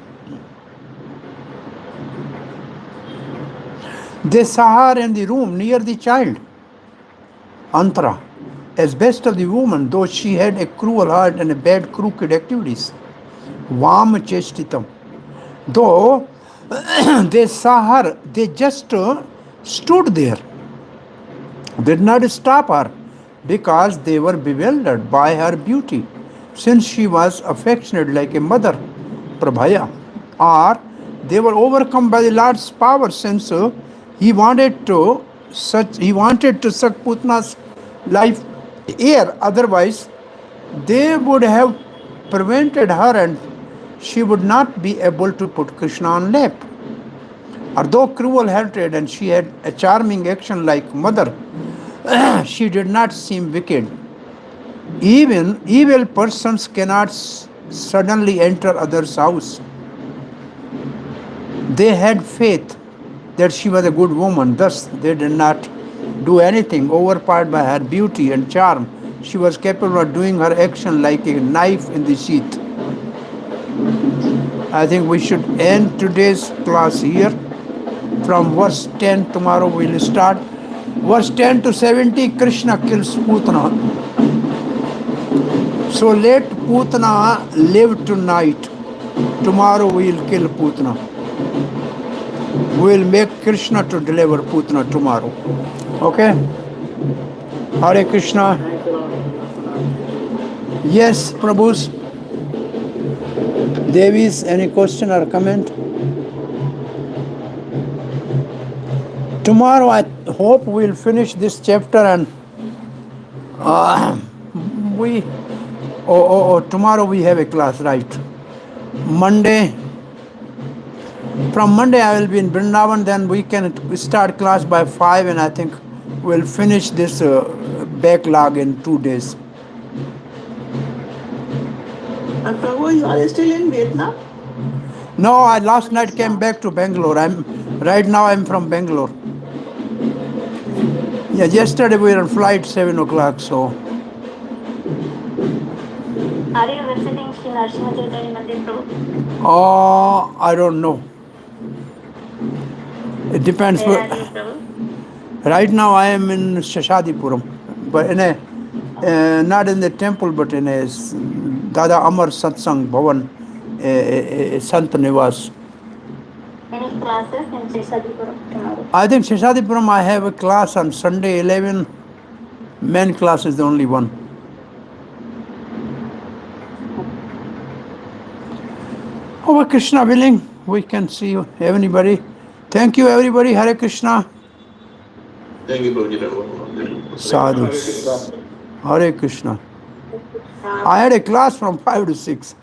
They saw her in the room near the child, Antara, as best of the woman, though she had a cruel heart and a bad crooked activities. Vam chestitam. Though they saw her, they just stood there. Did not stop her because they were bewildered by her beauty, since she was affectionate like a mother, Prabhaya, or they were overcome by the Lord's power, since he wanted to suck Putana's life air. Otherwise, they would have prevented her and she would not be able to put Krishna on lap. Although cruel-hearted and she had a charming action like mother, she did not seem wicked. Even evil persons cannot suddenly enter others' house. They had faith that she was a good woman, thus they did not do anything. Overpowered by her beauty and charm, she was capable of doing her action like a knife in the sheath. I think we should end today's class here. From verse 10, tomorrow we will start. Verse 10 to 70, Krishna kills Putana. So let Putana live tonight. Tomorrow we will kill Putana. We will make Krishna to deliver Putana tomorrow. Okay? Hare Krishna. Yes, Prabhus. Devis, any question or comment? Tomorrow I hope we'll finish this chapter and we tomorrow we have a class, right? Monday, from Monday I will be in Vrindavan, then we can start class by 5 and I think we'll finish this backlog in 2 days. And Prabhu, you are still in Vietnam? No, I last night came back to Bangalore. Right now I'm from Bangalore. Yeah, yesterday we were on flight 7 o'clock, so. Are you visiting Sri Narasimha Chaitanya Mandir, Prabhu? I don't know. It depends. Where are you, Prabhu? Right now I am in Shashadipuram, but in a not in the temple, but in a Dada Amar Satsang Bhavan, a Sant Nivas. Any classes in Sheshadipuram tomorrow? I think Shashadipuram I have a class on Sunday 11. Men class is the only one. Over Krishna willing, we can see everybody. Thank you everybody. Hare Krishna. Thank you, Prabhuji. Sadhu. Hare Krishna. I had a class from 5 to 6.